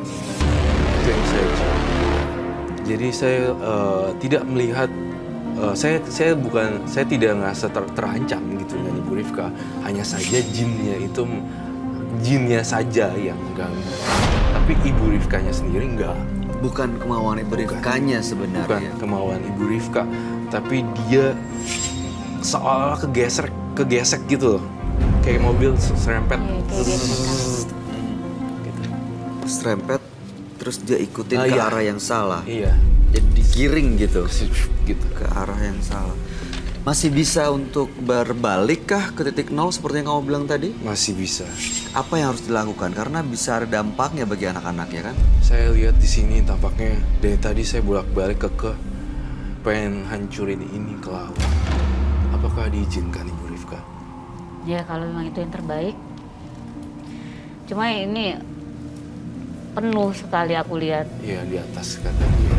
Itu yang saya cari. Jadi saya tidak melihat saya tidak ngerasa terancam gitu dengan Ibu Rifka. Hanya saja jinnya saja yang mengganggu. Tapi Ibu Rifkanya sendiri enggak. Bukan kemauan Ibu Rifkanya Bukan sebenarnya. kemauan Ibu Rifka, tapi dia seolah-olah kegesek gitu loh. Kayak mobil serempet. Iya, kayak gesek. Serempet, terus dia ikutin ke Iya. arah yang salah. Iya, Jadi digiring gitu gitu. ke arah yang salah. Masih bisa untuk berbalik kah ke titik nol seperti yang kamu bilang tadi? Masih bisa. Apa yang harus dilakukan? Karena bisa ada dampaknya bagi anak-anak ya kan? Saya lihat di sini tampaknya dari tadi saya bolak-balik ke pengen hancurin ini ke laut. Apakah diizinkan Ibu Rifka? Ya kalau memang itu yang terbaik. Cuma ini penuh sekali aku lihat. Iya, di atas kata dia.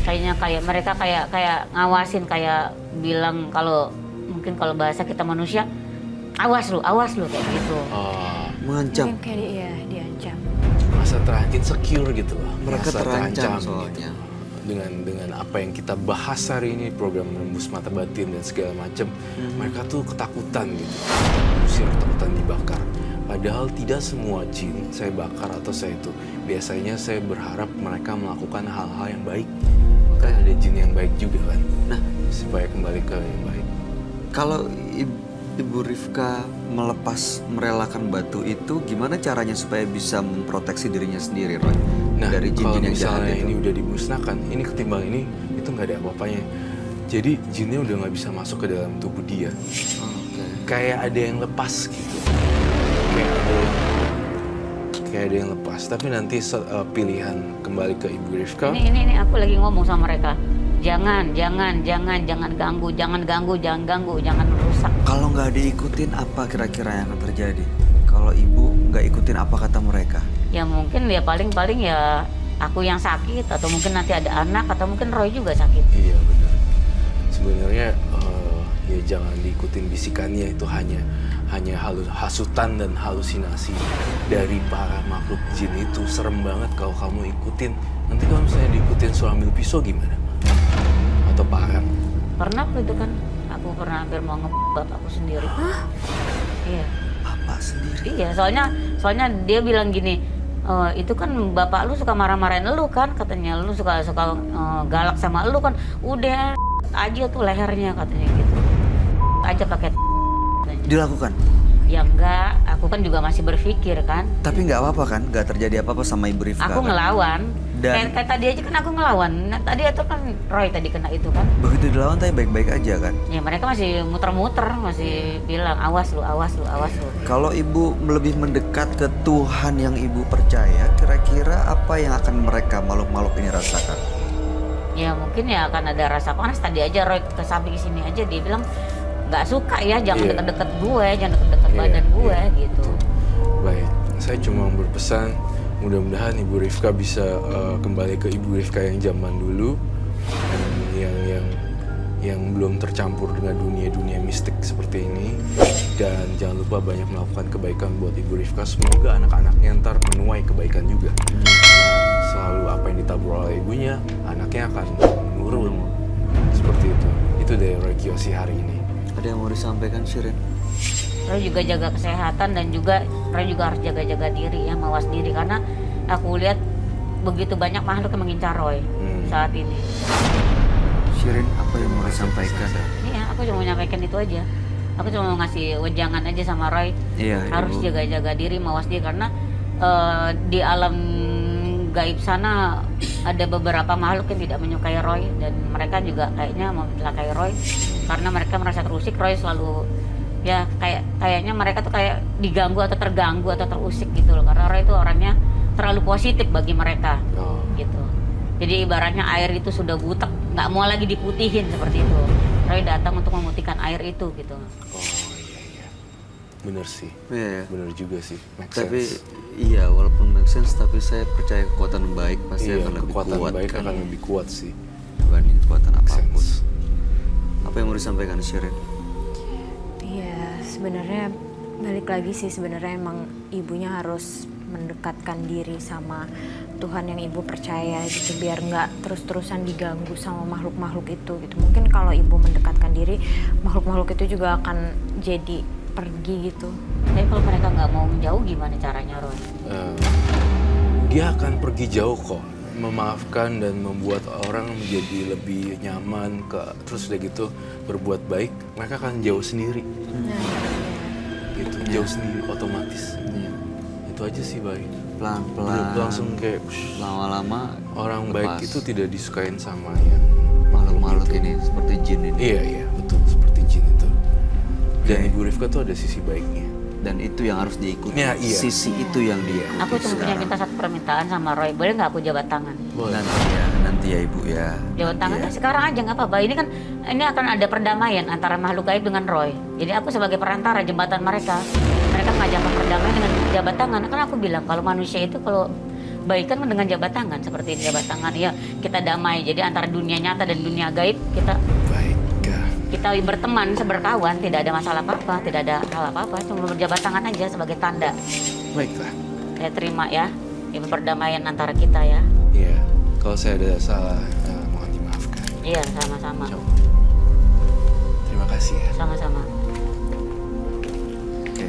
Kayaknya kayak mereka kayak ngawasin, kayak bilang kalau mungkin kalau bahasa kita manusia, awas lu kayak gitu. Oh, Mengancam. Mungkin kayak diancam. masa terancam insecure gitu loh. Mereka Merasa terancam gitu. soalnya. Dengan apa yang kita bahas hari ini, program menembus mata batin dan segala macam, mereka tuh ketakutan gitu. Usir ketakutan dibakar. Padahal tidak semua jin saya bakar atau saya itu. Biasanya saya berharap mereka melakukan hal-hal yang baik. Kan ada jin yang baik juga kan. Nah, Supaya kembali ke yang baik. kalau Ibu Rifka merelakan batu itu, gimana caranya supaya bisa memproteksi dirinya sendiri, Roy? Nah, Dari kalau jin-jin yang jahat misalnya itu. ini udah dimusnahkan, ini ketimbang ini, itu nggak ada apa-apanya. Jadi jinnya udah nggak bisa masuk ke dalam tubuh dia. Oh, oke. Kayak ada yang lepas gitu. Kayak ada yang lepas. Tapi nanti pilihan kembali ke Ibu Rifka. Ini aku lagi ngomong sama mereka. Jangan ganggu, jangan rusak. Kalau nggak diikutin, apa kira-kira yang akan terjadi? Kalau ibu nggak ikutin, apa kata mereka? Ya mungkin ya paling ya aku yang sakit, atau mungkin nanti ada anak, atau mungkin Roy juga sakit. Iya benar. Sebenarnya ya jangan diikutin bisikannya, itu hanya hasutan dan halusinasi dari para makhluk jin itu. Serem banget kalau kamu ikutin. Nanti kalau misalnya diikutin suruh ambil pisau gimana? Atau parang? Pernah waktu itu kan, aku pernah hampir mau bapakku sendiri. Iya. Bapak sendiri. Iya, soalnya dia bilang gini, itu kan bapak lu suka marah-marahin lu kan, katanya lu suka galak sama lu kan, udah aja tuh lehernya katanya gitu, aja pakai. Dilakukan. Ya enggak, aku kan juga masih berpikir kan, Tapi nggak apa-apa kan? Nggak terjadi apa-apa sama Ibu Rifka aku kan? ngelawan. Dan- Kayak tadi aja kan aku ngelawan. Nah, tadi itu kan Roy tadi kena itu kan. Begitu dilawan tapi baik-baik aja kan? Ya mereka masih muter-muter, masih bilang awas lu. Kalau ibu lebih mendekat ke Tuhan yang ibu percaya, kira-kira apa yang akan mereka makhluk-makhluk ini rasakan? Ya mungkin ya akan ada rasa panas. Tadi aja Roy ke samping sini aja dia bilang nggak suka ya, jangan Iya. deket-deket gue, jangan deket-deket Iya, badan gue iya, gitu. Baik, saya cuma berpesan mudah-mudahan Ibu Rifka bisa kembali ke Ibu Rifka yang zaman dulu, yang belum tercampur dengan dunia-dunia mistik seperti ini. Dan jangan lupa banyak melakukan kebaikan buat Ibu Rifka. Semoga anak-anaknya ntar menuai kebaikan juga. Karena selalu apa yang ditabur oleh ibunya, anaknya akan nurun. Seperti itu. Itu dari Roy Kiyoshi hari ini. Ada yang mau disampaikan, Shirin? Roy juga jaga kesehatan dan juga Roy juga harus jaga-jaga diri ya, mawas diri, karena aku lihat begitu banyak makhluk yang mengincar Roy saat ini. Shirin, apa yang mau disampaikan? Iya, aku cuma mau nyampaikan itu aja. Aku cuma mau ngasih wejangan aja sama Roy. Iya, Harus Ibu. jaga-jaga diri, mawas diri, karena di alam gaib sana ada beberapa makhluk yang tidak menyukai Roy, dan mereka juga kayaknya mau mencelakai Roy karena mereka merasa terusik. Roy selalu ya kayaknya mereka tuh kayak diganggu atau terganggu atau terusik gitu loh, karena Roy itu orangnya terlalu positif bagi mereka Oh. gitu. Jadi ibaratnya air itu sudah butek, nggak mau lagi diputihin seperti itu. Roy datang untuk memutihkan air itu gitu. Oh iya. Bener sih. Iya, ya. Bener juga sih. Make Tapi sense. iya, walaupun make sense, tapi saya percaya kekuatan baik pasti Iya, akan lebih kekuatan kuat baik kan, akan lebih kuat sih. dibanding kekuatan Make apapun. sense. Apa yang mau disampaikan Shirin? Iya, sebenarnya balik lagi sih, sebenarnya emang ibunya harus mendekatkan diri sama Tuhan yang ibu percaya gitu, biar nggak terus-terusan diganggu sama makhluk-makhluk itu gitu. Mungkin kalau ibu mendekatkan diri, makhluk-makhluk itu juga akan jadi pergi gitu. Tapi kalau mereka nggak mau menjauh gimana caranya, Roy? Dia akan pergi jauh kok, memaafkan dan membuat orang menjadi lebih nyaman terus udah gitu berbuat baik, mereka akan jauh sendiri. Gitu, jauh sendiri otomatis. Iya. Itu aja sih baik. Pelan-pelan. Langsung kayak lama-lama orang lepas. baik itu tidak disukain sama yang makhluk-makhluk gitu. ini seperti jin ini. Iya betul, seperti jin itu. Dan Oke. Ibu Rifka tuh ada sisi baiknya. Dan itu yang harus diikuti. Ya, iya. Sisi itu yang diikuti. Aku cuma punya minta satu permintaan sama Roy, boleh nggak aku jabat tangan? Boleh. Nanti ya Ibu ya. Jabat tangan Nanti ya. Sekarang aja nggak apa-apa. Ini akan ada perdamaian antara makhluk gaib dengan Roy. Jadi aku sebagai perantara jembatan mereka. Mereka mengajarkan perdamaian dengan jabat tangan. Kan aku bilang kalau manusia itu kalau baik kan dengan jabat tangan, seperti jabat tangan ya kita damai. Jadi antara dunia nyata dan dunia gaib kita berteman, berkawan, tidak ada masalah apa-apa, tidak ada hal apa-apa, cuma berjabat tangan aja sebagai tanda. Baiklah. Saya terima ya, ini perdamaian antara kita ya. Iya, kalau saya ada salah, mohon dimaafkan. Iya, sama-sama. Terima kasih ya. Sama-sama. Oke.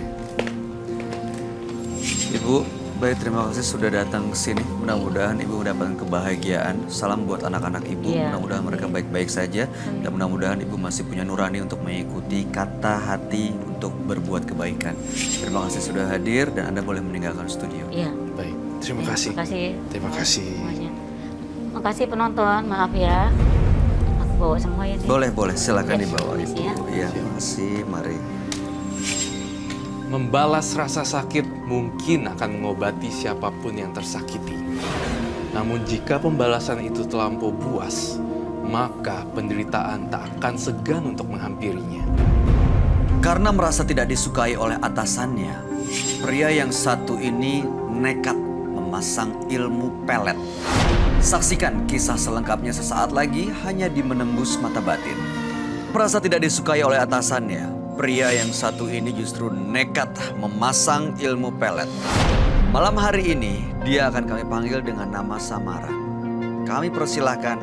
Ibu, baik, terima kasih sudah datang ke sini. Mudah-mudahan Ibu mendapatkan kebahagiaan. Salam buat anak-anak Ibu. Iya. Mudah-mudahan mereka baik-baik saja. Dan mudah-mudahan Ibu masih punya nurani untuk mengikuti kata hati untuk berbuat kebaikan. Terima kasih sudah hadir dan Anda boleh meninggalkan studio. Iya. Baik, terima kasih. Terima kasih. Terima kasih. Semuanya. Makasih penonton, maaf ya. Aku bawa semua ya. nih. Boleh, silakan Ya, dibawa Ibu. makasih ya. Iya, makasih. Mari. Membalas rasa sakit mungkin akan mengobati siapapun yang tersakiti. Namun jika pembalasan itu terlampau puas, maka penderitaan tak akan segan untuk menghampirinya. Karena merasa tidak disukai oleh atasannya, pria yang satu ini nekat memasang ilmu pelet. Saksikan kisah selengkapnya sesaat lagi hanya di Menembus Mata Batin. Merasa tidak disukai oleh atasannya, pria yang satu ini justru nekat memasang ilmu pelet. Malam hari ini, dia akan kami panggil dengan nama samaran. Kami persilahkan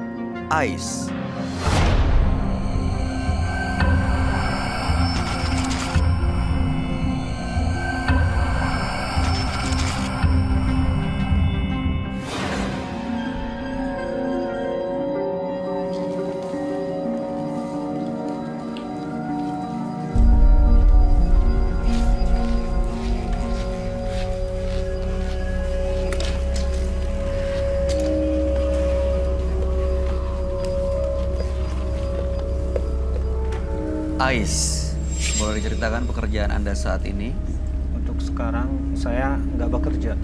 Ais. Ais, boleh diceritakan pekerjaan Anda saat ini? Untuk sekarang saya nggak bekerja,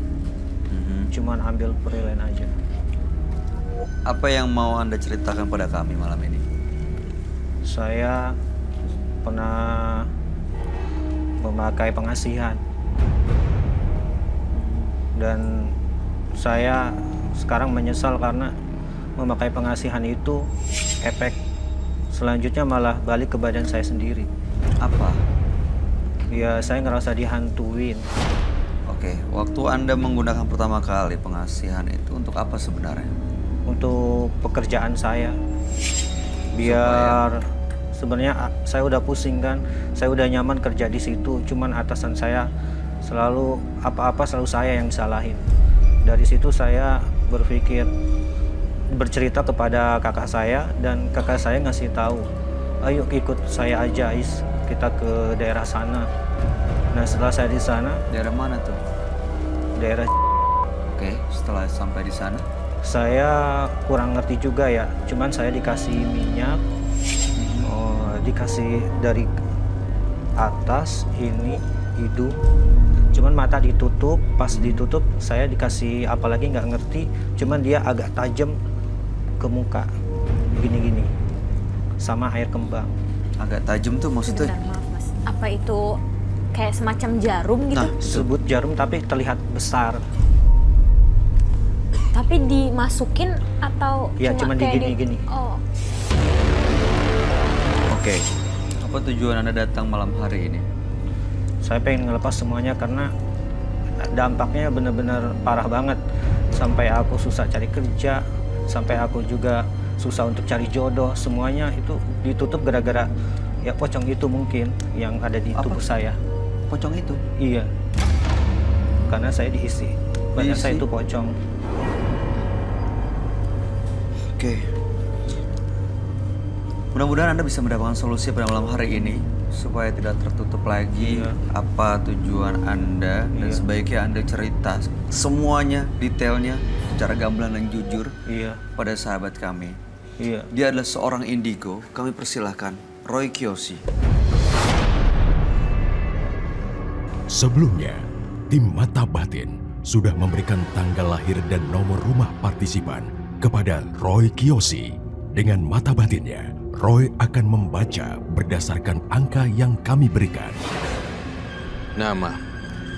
cuman ambil freelance aja. Apa yang mau Anda ceritakan pada kami malam ini? Saya pernah memakai pengasihan dan saya sekarang menyesal karena memakai pengasihan itu efek selanjutnya malah balik ke badan saya sendiri. Apa? Ya saya ngerasa dihantuin. Oke, waktu Anda menggunakan pertama kali pengasihan itu untuk apa sebenarnya? Untuk pekerjaan saya, biar sebenarnya saya udah pusing kan, saya udah nyaman kerja di situ, cuman atasan saya selalu apa-apa selalu saya yang disalahin. Dari situ saya berpikir bercerita kepada kakak saya dan kakak saya ngasih tahu, ayo ikut saya aja Is, kita ke daerah sana. Nah setelah saya di sana, Daerah mana tuh? daerah Oke, setelah sampai di sana, saya kurang ngerti juga ya, cuman saya dikasih minyak, dikasih dari atas ini hidung, cuman mata ditutup. Pas ditutup saya dikasih apalagi nggak ngerti, cuman dia agak tajam ke muka gini-gini sama air kembang. agak tajam tuh maksudnya? Sebentar, maaf mas. Apa itu kayak semacam jarum gitu. Nah, Disebut jarum tapi terlihat besar. Tapi dimasukin atau Ya, cuma cuma kayak digini-gini. Oh, Oke. Apa tujuan Anda datang malam hari ini? Saya pengen ngelepas semuanya karena dampaknya benar-benar parah banget. Sampai aku susah cari kerja, sampai aku juga susah untuk cari jodoh. Semuanya itu ditutup gara-gara ya pocong itu mungkin yang ada di tubuh saya. Pocong itu? Iya. Karena saya diisi. Banyak Diisi? saya itu pocong. Oke. Mudah-mudahan Anda bisa mendapatkan solusi pada malam hari ini supaya tidak tertutup lagi Iya. apa tujuan Anda dan Iya. sebaiknya Anda cerita semuanya, detailnya secara gamblang dan jujur Iya. pada sahabat kami. Iya. Dia adalah seorang indigo. Kami persilahkan Roy Kiyoshi. Sebelumnya, tim Mata Batin sudah memberikan tanggal lahir dan nomor rumah partisipan kepada Roy Kiyoshi. Dengan mata batinnya, Roy akan membaca berdasarkan angka yang kami berikan. Nama,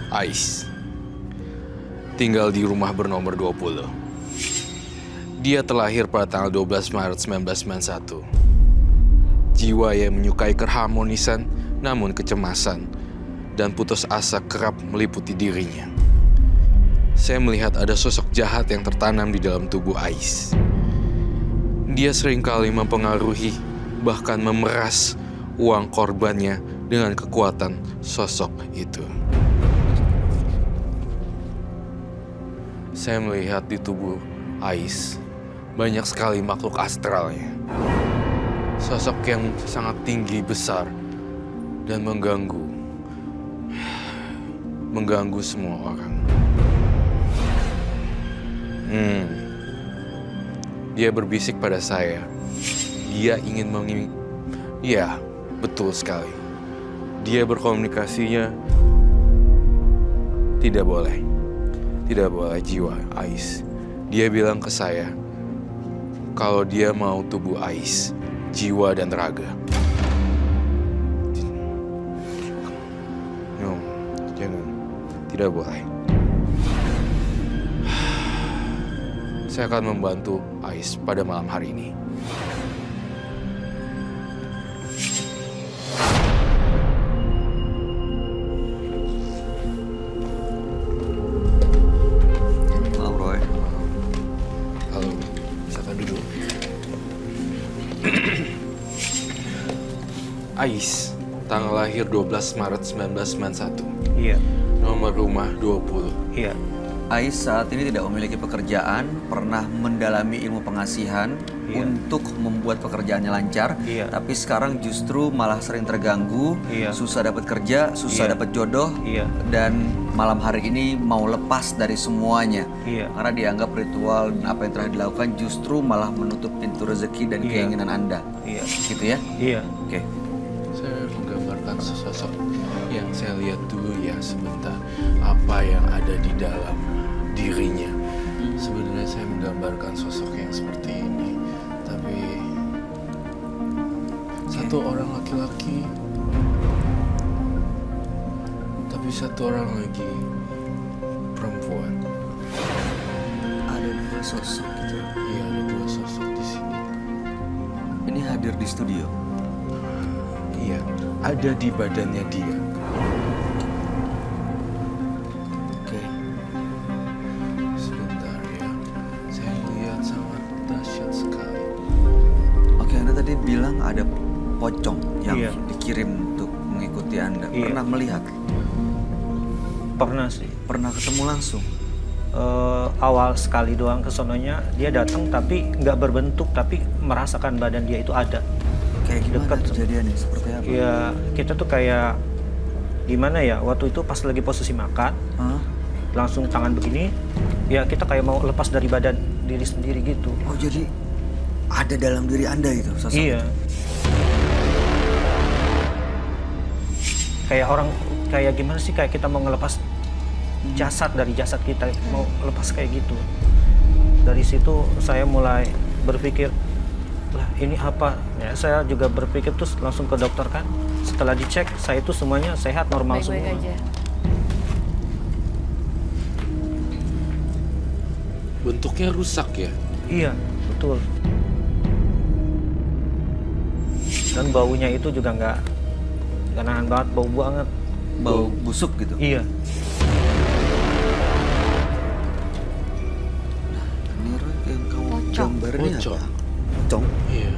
Ais. Tinggal di rumah bernomor 20. Dia terlahir pada tanggal 12 Maret 1991. Jiwa yang menyukai keharmonisan namun kecemasan dan putus asa kerap meliputi dirinya. Saya melihat ada sosok jahat yang tertanam di dalam tubuh Ais. Dia seringkali mempengaruhi, bahkan memeras uang korbannya dengan kekuatan sosok itu. Saya melihat di tubuh Ais banyak sekali makhluk astralnya. Sosok yang sangat tinggi, besar, dan mengganggu semua orang. Dia berbisik pada saya. Dia ingin Ya, betul sekali. Dia berkomunikasinya. Tidak boleh jiwa Ais. Dia bilang ke saya kalau dia mau tubuh Ais, jiwa dan raga. No, jangan. Tidak boleh. Saya akan membantu Ais pada malam hari ini. Malam Roy. Halo, silakan duduk. Ais, tanggal lahir 12 Maret 1991. Iya. Nomor rumah 20. Iya. Ais saat ini tidak memiliki pekerjaan, pernah mendalami ilmu pengasihan Iya. untuk membuat pekerjaannya lancar, Iya. tapi sekarang justru malah sering terganggu, Iya. susah dapat kerja, susah Iya. dapat jodoh, Iya. dan malam hari ini mau lepas dari semuanya. Iya. Karena dianggap ritual dan apa yang telah dilakukan justru malah menutup pintu rezeki dan Iya. keinginan Anda. Iya. Gitu ya? Iya. Oke. Saya menggambarkan sesosok yang saya lihat dulu ya sebentar. Apa yang ada di dalam dirinya. Sebenarnya saya menggambarkan sosok yang seperti ini. Tapi satu orang laki-laki. Tapi satu orang lagi perempuan. Ada dua sosok gitu. Iya, ada dua sosok di sini. Ini hadir di studio. Iya, ada di badannya dia. Oke. Sebentar ya, saya lihat sangat dahsyat sekali. Oke, Anda tadi bilang ada pocong yang Iya. dikirim untuk mengikuti Anda. Iya. Pernah melihat? Pernah sih. Pernah ketemu langsung? Awal sekali doang ke sononya dia datang tapi nggak berbentuk, tapi merasakan badan dia itu ada. Kayak gimana Dekat. kejadiannya? Seperti apa? Ya kita tuh kayak gimana ya, waktu itu pas lagi posisi makan Hah? langsung tangan begini, ya kita kayak mau lepas dari badan diri sendiri gitu. Oh, jadi ada dalam diri Anda itu sosok? Iya. Kayak orang, kayak gimana sih, kayak kita mau ngelepas jasad dari jasad kita, mau lepas kayak gitu. Dari situ saya mulai berpikir, Lah ini apa? Ya, saya juga berpikir terus langsung ke dokter kan. Setelah dicek, saya itu semuanya sehat, normal Baik-baik semua. aja. Bentuknya rusak ya? Iya, betul. Dan baunya itu juga nggak nahan banget, bau banget. Bau busuk gitu. Iya, Ini Roy yang kamu Pocong. gambarnya Pocong. apa? Pocong. Iya.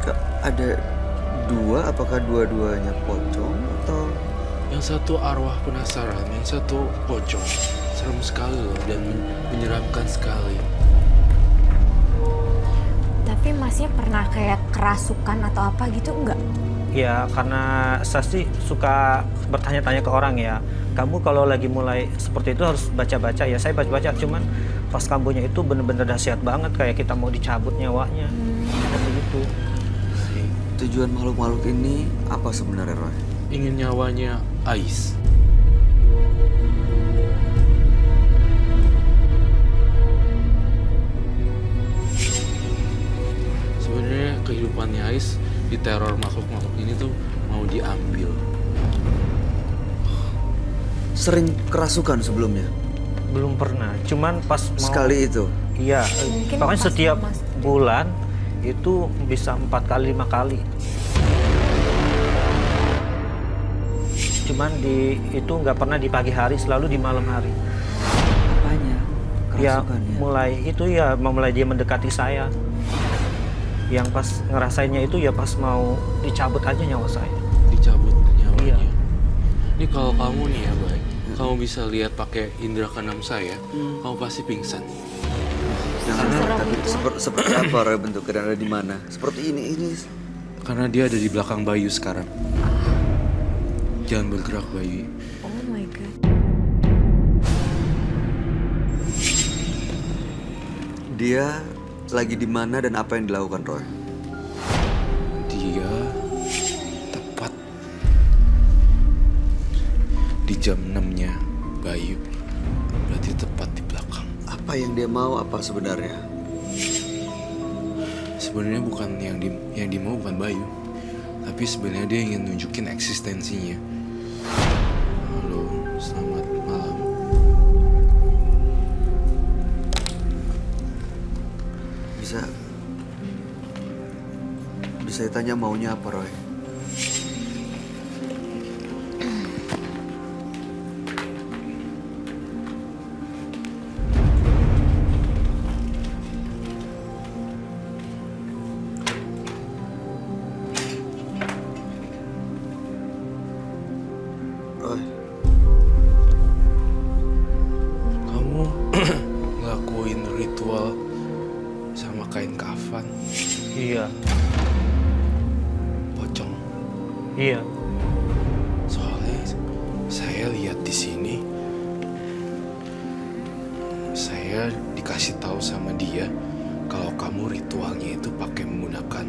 Kak, ada dua, apakah dua-duanya pocong atau Yang satu arwah penasaran, yang satu pocong. Serem sekali loh dan menyeramkan sekali. Tapi masnya pernah kayak kerasukan atau apa gitu enggak? ya karena saya sih suka bertanya-tanya ke orang ya. Kamu kalau lagi mulai seperti itu harus baca-baca ya. Saya baca-baca, cuman pas kambuhnya itu bener-bener dahsyat banget, kayak kita mau dicabut nyawanya. Seperti itu. tujuan makhluk-makhluk ini apa sebenarnya, Roy? Ingin nyawanya Ais. Sebenarnya kehidupannya Ais di teror makhluk-makhluk ini tuh mau diambil. Sering kerasukan sebelumnya? Belum pernah, cuman pas mau Sekali itu? Iya, Mungkin pokoknya pas setiap Mas. bulan itu bisa 4 kali 5 kali. Cuman itu nggak pernah di pagi hari, selalu di malam hari. Apanya? Ya Kerasukannya? mulai itu ya mulai dia mendekati saya. Yang pas ngerasainnya itu ya pas mau dicabut aja nyawa saya. Dicabut nyawanya. Iya. Ini kalau kamu nih ya, Bay, kamu bisa lihat pakai indera keenam saya, kamu pasti pingsan. Jangan, Seserem tapi itu. seperti apa, Roy, bentuknya dan ada di mana? Seperti ini. Karena dia ada di belakang Bayu sekarang. Jangan bergerak, Bayu. Oh my god. Dia lagi di mana dan apa yang dilakukan, Roy? Dia tepat di jam 6-nya Bayu. Berarti tepat di belakang. Apa yang dia mau, apa sebenarnya? Sebenarnya bukan yang dimau bukan Bayu. Tapi sebenarnya dia ingin nunjukin eksistensinya. Halo, selamat malam. Bisa ditanya maunya apa, Roy? Roy, Kamu ngelakuin ritual sama kain kafan Iya, pocong. iya. Soalnya saya lihat di sini, saya dikasih tahu sama dia kalau kamu ritualnya itu pakai menggunakan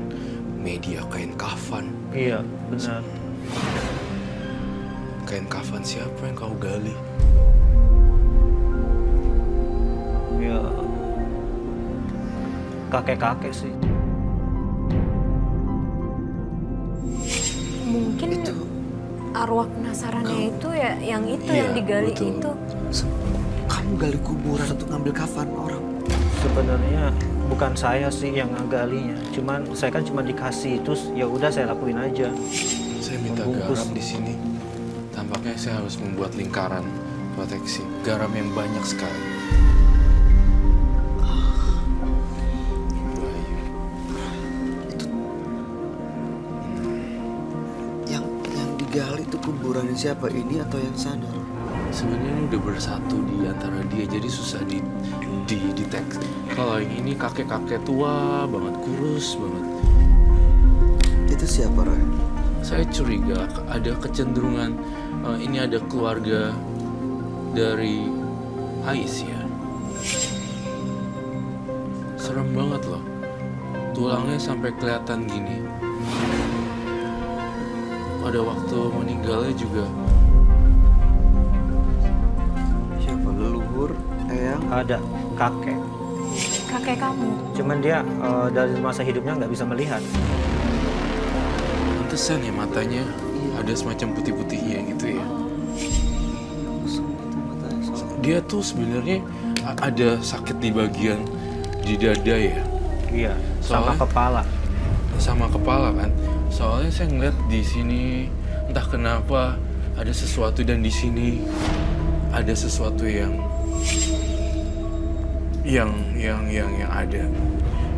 media kain kafan. Iya, benar. Kain kafan siapa yang kau gali? Ya kakek-kakek sih. Mungkin itu arwah penasarannya itu ya yang itu Iya, yang digali betul. itu. kamu gali kuburan untuk ngambil kafan orang. Sebenarnya bukan saya sih yang ngagalinya. Cuman saya kan cuma dikasih terus ya udah saya lakuin aja. Saya minta Membungkus. garam di sini. Tampaknya saya harus membuat lingkaran proteksi. Garam yang banyak sekali. Bayu. Yang digali itu kuburan siapa, ini atau yang sana, Roy? Sebenarnya ini udah bersatu di antara dia, jadi susah di deteksi. Kalau yang ini kakek-kakek tua banget, kurus banget. Itu siapa, Roy? Saya curiga ada kecenderungan ini ada keluarga dari Ais ya. Serem banget loh. Tulangnya sampai kelihatan gini. Pada waktu meninggalnya juga Siapa, leluhur, eyang, sayang? Ada kakek. Kakek kamu. Cuman dia dari masa hidupnya nggak bisa melihat. Pantesan ya matanya ada semacam putih-putihnya gitu ya. Dia tuh sebenarnya ada sakit di bagian di dada ya. Iya, sama Soalnya- kepala. Sama kepala kan. Soalnya saya ngeliat di sini entah kenapa ada sesuatu dan di sini ada sesuatu yang ada.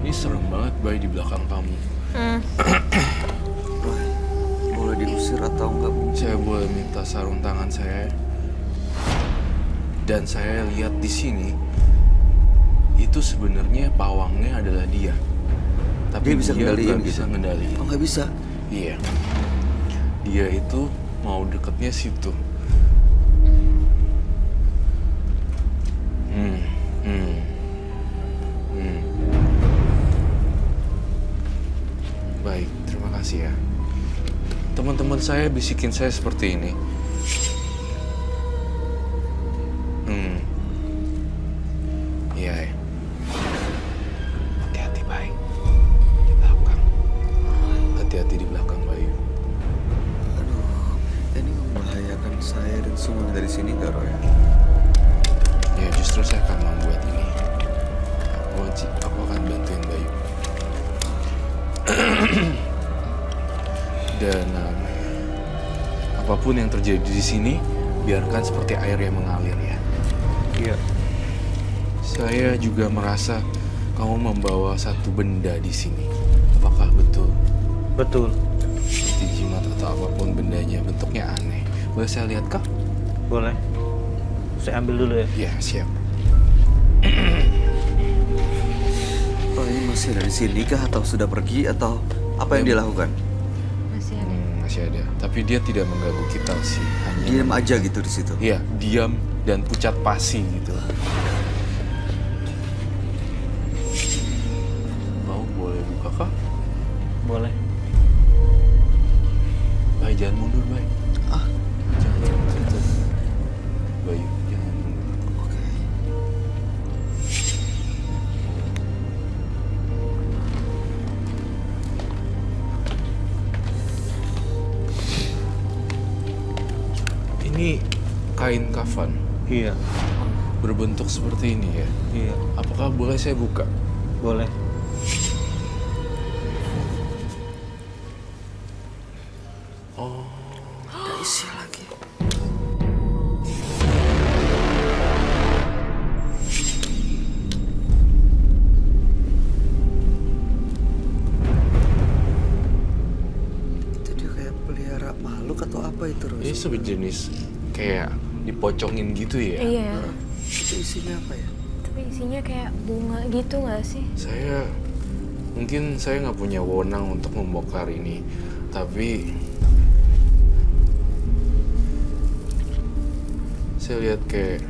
Ini serem banget Bay di belakang kamu. Roy, boleh diusir atau enggak? Saya boleh minta sarung tangan saya. Dan saya lihat di sini itu sebenarnya pawangnya adalah dia. Tapi Dia bisa ngendaliin nggak gitu? bisa ngendaliin. Oh, nggak bisa. Iya. Dia itu mau deketnya situ. Hmm. Hmm. Hmm. Baik, terima kasih ya. Teman-teman saya bisikin saya seperti ini. Iya. Ya. Hati-hati, baik. Di belakang. Hati-hati di belakang, Bayu. Aduh, ini membahayakan saya dan semua dari sini nggak, Roy? Ya, justru saya akan membuat ini. Aku akan bantuin Bayu. Dan apapun yang terjadi di sini, biarkan seperti air yang mengalir ya. Iya. Saya juga merasa kamu membawa satu benda di sini. Apakah betul? Betul. Seperti jimat atau apapun bendanya, bentuknya aneh. Boleh saya lihat kah? Boleh. Saya ambil dulu ya. Ya, siap. Roy ini masih ada di sini kah atau sudah pergi atau apa yang dia lakukan? Masih ada. Masih ada. Tapi dia tidak mengganggu kita sih. Hanya Diam aja gitu di situ. Iya, diam dan pucat pasi gitu. Mau boleh buka kah? Boleh. Baik, jangan mundur, Baik. Ah, Jangan. Bayu, jangan mundur. oke. Ini kain kafan Iya. berbentuk seperti ini ya. Iya. Apakah boleh saya buka? Boleh. Oh, Ada isi lagi. Itu dia kayak pelihara makhluk atau apa itu, Roy? ini sejenis kayak dipocongin gitu ya. Iya. Itu isinya apa ya? Tapi isinya kayak bunga gitu nggak sih? Mungkin saya nggak punya wewenang untuk membongkar ini, tapi saya lihat kayak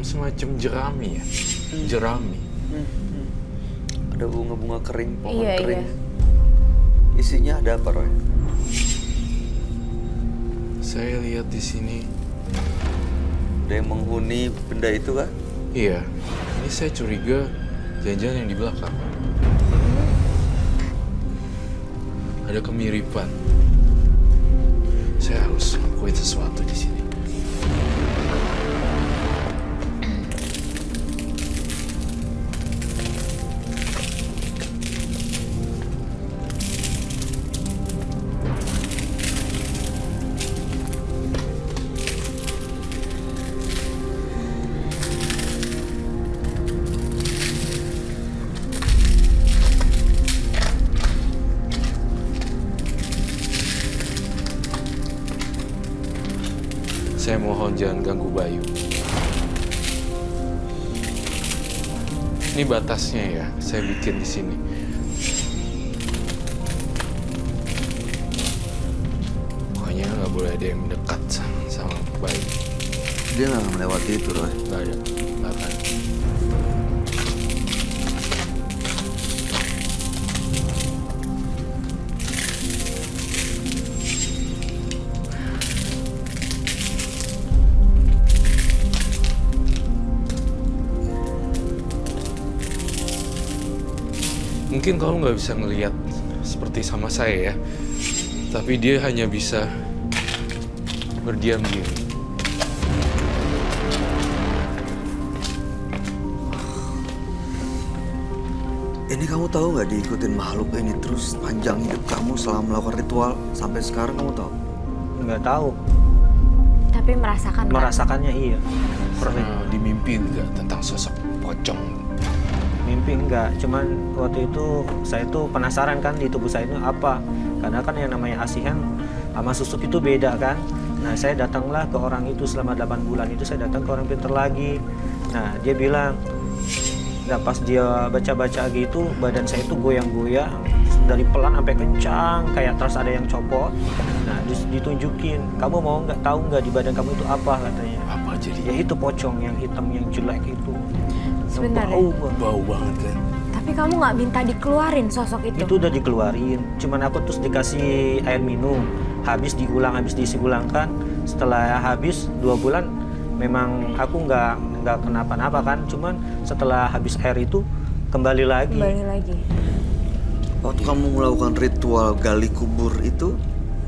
semacam jerami ya, jerami. Ada bunga-bunga kering, pohon Iya, kering. iya. Isinya ada apa, Roy? Saya lihat di sini, Ada yang menghuni benda itu kah? iya, ini saya curiga jangan-jangan yang di belakang. Ada kemiripan. Saya harus lakuin sesuatu di sini. Saya mohon jangan ganggu Bayu. Ini batasnya ya, saya bikin di sini. Pokoknya nggak boleh ada yang mendekat sama Bayu. Dia nggak melewati itu, Roy. Nggak ada, nggak akan. Mungkin kamu nggak bisa ngelihat seperti sama saya ya, tapi dia hanya bisa berdiam diri. Ini kamu tahu nggak diikutin makhluk ini terus panjang hidup kamu selama melakukan ritual sampai sekarang kamu tahu? Nggak tahu. Tapi merasakan kan? Merasakannya iya. Pernah dimimpi nggak tentang sosok pocong? Mimpi enggak, cuman waktu itu saya tuh penasaran kan di tubuh saya itu apa. Karena kan yang namanya asihan sama susuk itu beda kan. Nah saya datanglah ke orang itu selama 8 bulan itu saya datang ke orang pintar lagi. Nah dia bilang, nah pas dia baca-baca gitu badan saya itu goyang-goyang dari pelan sampai kencang kayak terus ada yang copot. Nah ditunjukin, kamu mau nggak tahu nggak di badan kamu itu apa katanya. Apa jadi? Ya itu pocong yang hitam yang jelek itu. Yang Sebenarnya. bau banget. Bau banget kan? Tapi kamu nggak minta dikeluarin sosok itu? Itu udah dikeluarin, cuman aku terus dikasih air minum, habis diisi ulang kan. Setelah habis 2 bulan, memang aku nggak kenapa-napa kan, cuman setelah habis air itu kembali lagi. Kembali lagi. Waktu kamu melakukan ritual gali kubur itu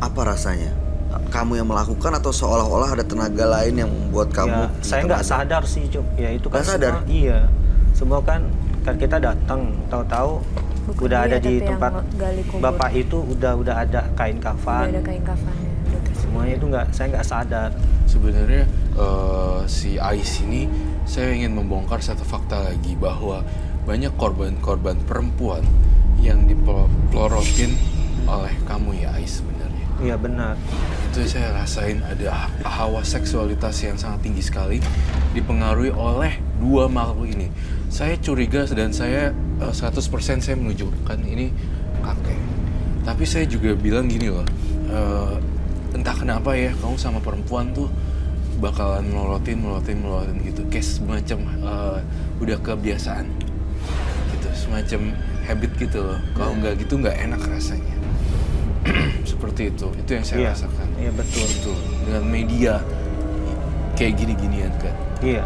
apa rasanya? Kamu yang melakukan atau seolah-olah ada tenaga lain yang membuat kamu? Ya, saya nggak sadar sih, Cuk. Ya itu kan Nggak sadar? semua, iya, semua kan kita datang, tahu-tahu Bukan udah dia, ada di tapi yang tempat gali kubur. bapak itu udah ada kain Udah kafan. ada kain kafannya. Udah terus. Semuanya itu saya nggak sadar. Sebenarnya si Ais ini saya ingin membongkar satu fakta lagi bahwa banyak korban-korban perempuan yang dipelorotin oleh kamu ya Ais sebenarnya. Iya benar. Itu saya rasain ada hawa seksualitas yang sangat tinggi sekali dipengaruhi oleh 2 makhluk ini. Saya curiga dan saya 100% saya menunjukkan ini kakek. Tapi saya juga bilang gini loh, entah kenapa ya kamu sama perempuan tuh bakalan melorotin gitu, kayak semacam udah kebiasaan gitu, semacam habit gitu loh. Kalau nggak gitu nggak enak rasanya. Seperti itu yang saya Iya. rasakan. Iya betul. Betul, dengan media kayak gini-ginian kan. Iya.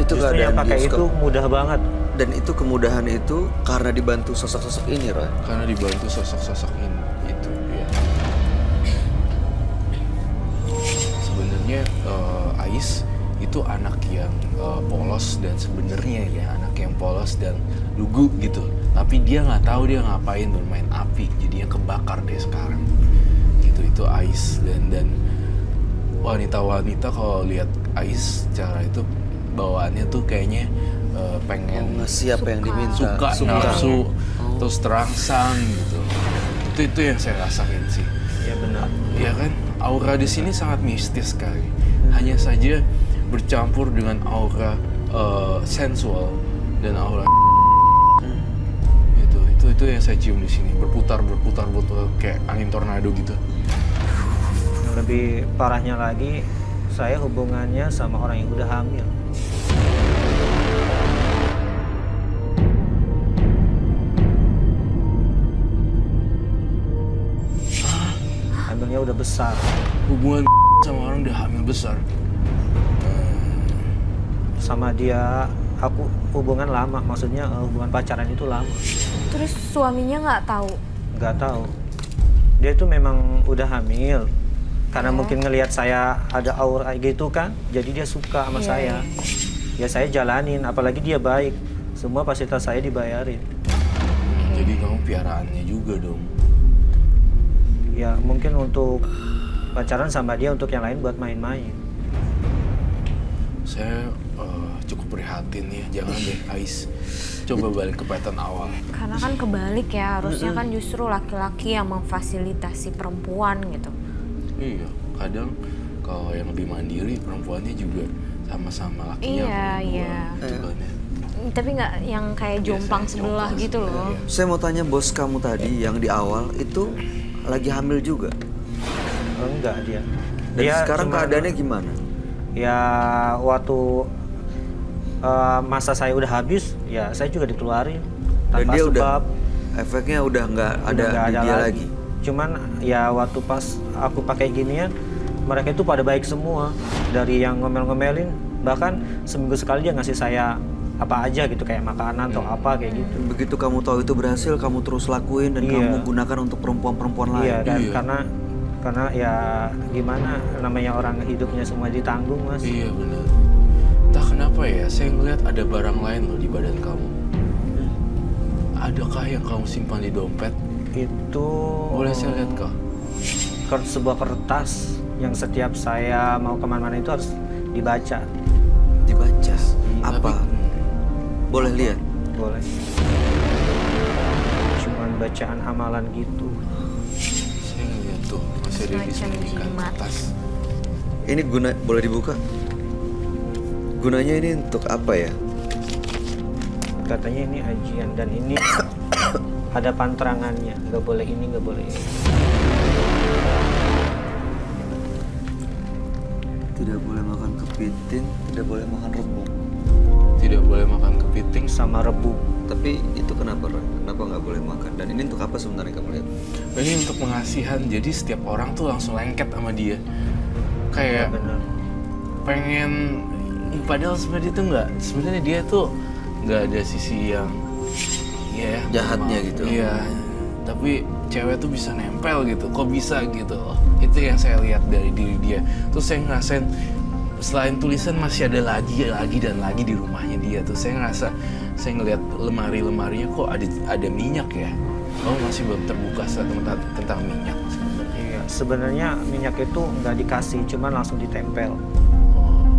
Itu Justru yang pakai itu mudah banget. Dan itu kemudahan itu karena dibantu sosok-sosok ini, Roy. Karena dibantu sosok-sosok ini itu ya. Sebenarnya Ais itu anak yang polos dan sebenarnya ya anak yang polos dan lugu gitu. Tapi dia nggak tahu dia ngapain bermain api, jadinya kebakar deh sekarang. Gitu itu Ais dan wanita-wanita kalau lihat Ais cara itu bawaannya tuh kayaknya pengen Ngasih apa yang diminta. suka nafsu terus terangsang gitu. Itu yang saya rasain sih. Iya benar. Ya kan, aura di sini sangat mistis sekali. Hanya saja bercampur dengan aura sensual dan aura itu yang saya cium di sini, berputar kayak angin tornado gitu. Yang lebih parahnya lagi, saya hubungannya sama orang yang udah hamil. Hamilnya udah besar. Hubungan sama orang udah hamil besar. Sama dia, aku hubungan lama, maksudnya hubungan pacaran itu lama. Terus suaminya nggak tahu? Nggak tahu. Dia itu memang udah hamil. Karena mungkin ngelihat saya ada aura gitu kan, jadi dia suka sama Iya, saya. Ya saya jalanin, apalagi dia baik. Semua fasilitas saya dibayarin. Jadi kamu piaraannya juga dong. Ya mungkin untuk pacaran sama dia, untuk yang lain buat main-main. Saya cukup prihatin ya, jangan deh Ais. Coba balik ke pattern awal. Karena kan kebalik ya, harusnya kan justru laki-laki yang memfasilitasi perempuan gitu. Iya, kadang kalau yang lebih mandiri perempuannya juga sama-sama lakinya. Iya. Gitu kan ya. Tapi nggak yang kayak jomplang Biasanya sebelah jomplang gitu sebelah, loh. ya. Saya mau tanya bos kamu tadi yang di awal itu lagi hamil juga. Enggak dia. Dan Dia sekarang cuman- keadaannya gimana? Ya waktu masa saya udah habis, ya saya juga dikeluarin Dan tanpa dia udah sebab. efeknya udah nggak ada Udah nggak di ada dia lagi. Cuman ya waktu pas aku pakai ginian, mereka itu pada baik semua. Dari yang ngomel-ngomelin, bahkan seminggu sekali dia ngasih saya apa aja gitu, kayak makanan atau apa kayak gitu. Begitu kamu tahu itu berhasil, kamu terus lakuin dan Iya. kamu gunakan untuk perempuan-perempuan lain. Iya, dan Iya. karena ya gimana namanya orang hidupnya semua ditanggung, Mas. Iya benar. Entah kenapa ya, saya ngeliat ada barang lain loh di badan kamu. Adakah yang kamu simpan di dompet? Itu Boleh saya lihat kah? sebuah kertas yang setiap saya mau kemana-mana itu harus dibaca. Dibaca. Apa? Tapi, Boleh lihat? Boleh. Cuman bacaan amalan gitu. saya ngeliat tuh masih ada di Semacam sini kan jimat. kertas. Ini boleh dibuka? Gunanya ini untuk apa ya? Katanya ini ajian dan ini ada panterangannya. Nggak boleh ini, nggak boleh ini. Tidak boleh makan kepiting, tidak boleh makan rebung. Tidak boleh makan kepiting. Sama rebu. Tapi itu kenapa, Roy? Kenapa nggak boleh makan? Dan ini untuk apa sebenarnya kamu lihat? Ini untuk pengasihan, jadi setiap orang tuh langsung lengket sama dia. Kayak Benar. pengen, padahal sebenarnya dia tuh nggak ada sisi yang ya Jahatnya normal. gitu. Iya, tapi cewek tuh bisa nempel gitu, kok bisa gitu loh. Itu yang saya lihat dari diri dia. Terus saya ngerasain selain tulisan masih ada lagi dan lagi di rumahnya dia tuh. Saya ngerasa, saya ngelihat lemarinya kok ada minyak ya. Oh masih belum terbuka tentang minyak sebenarnya. Iya, sebenarnya minyak itu nggak dikasih, cuman langsung ditempel.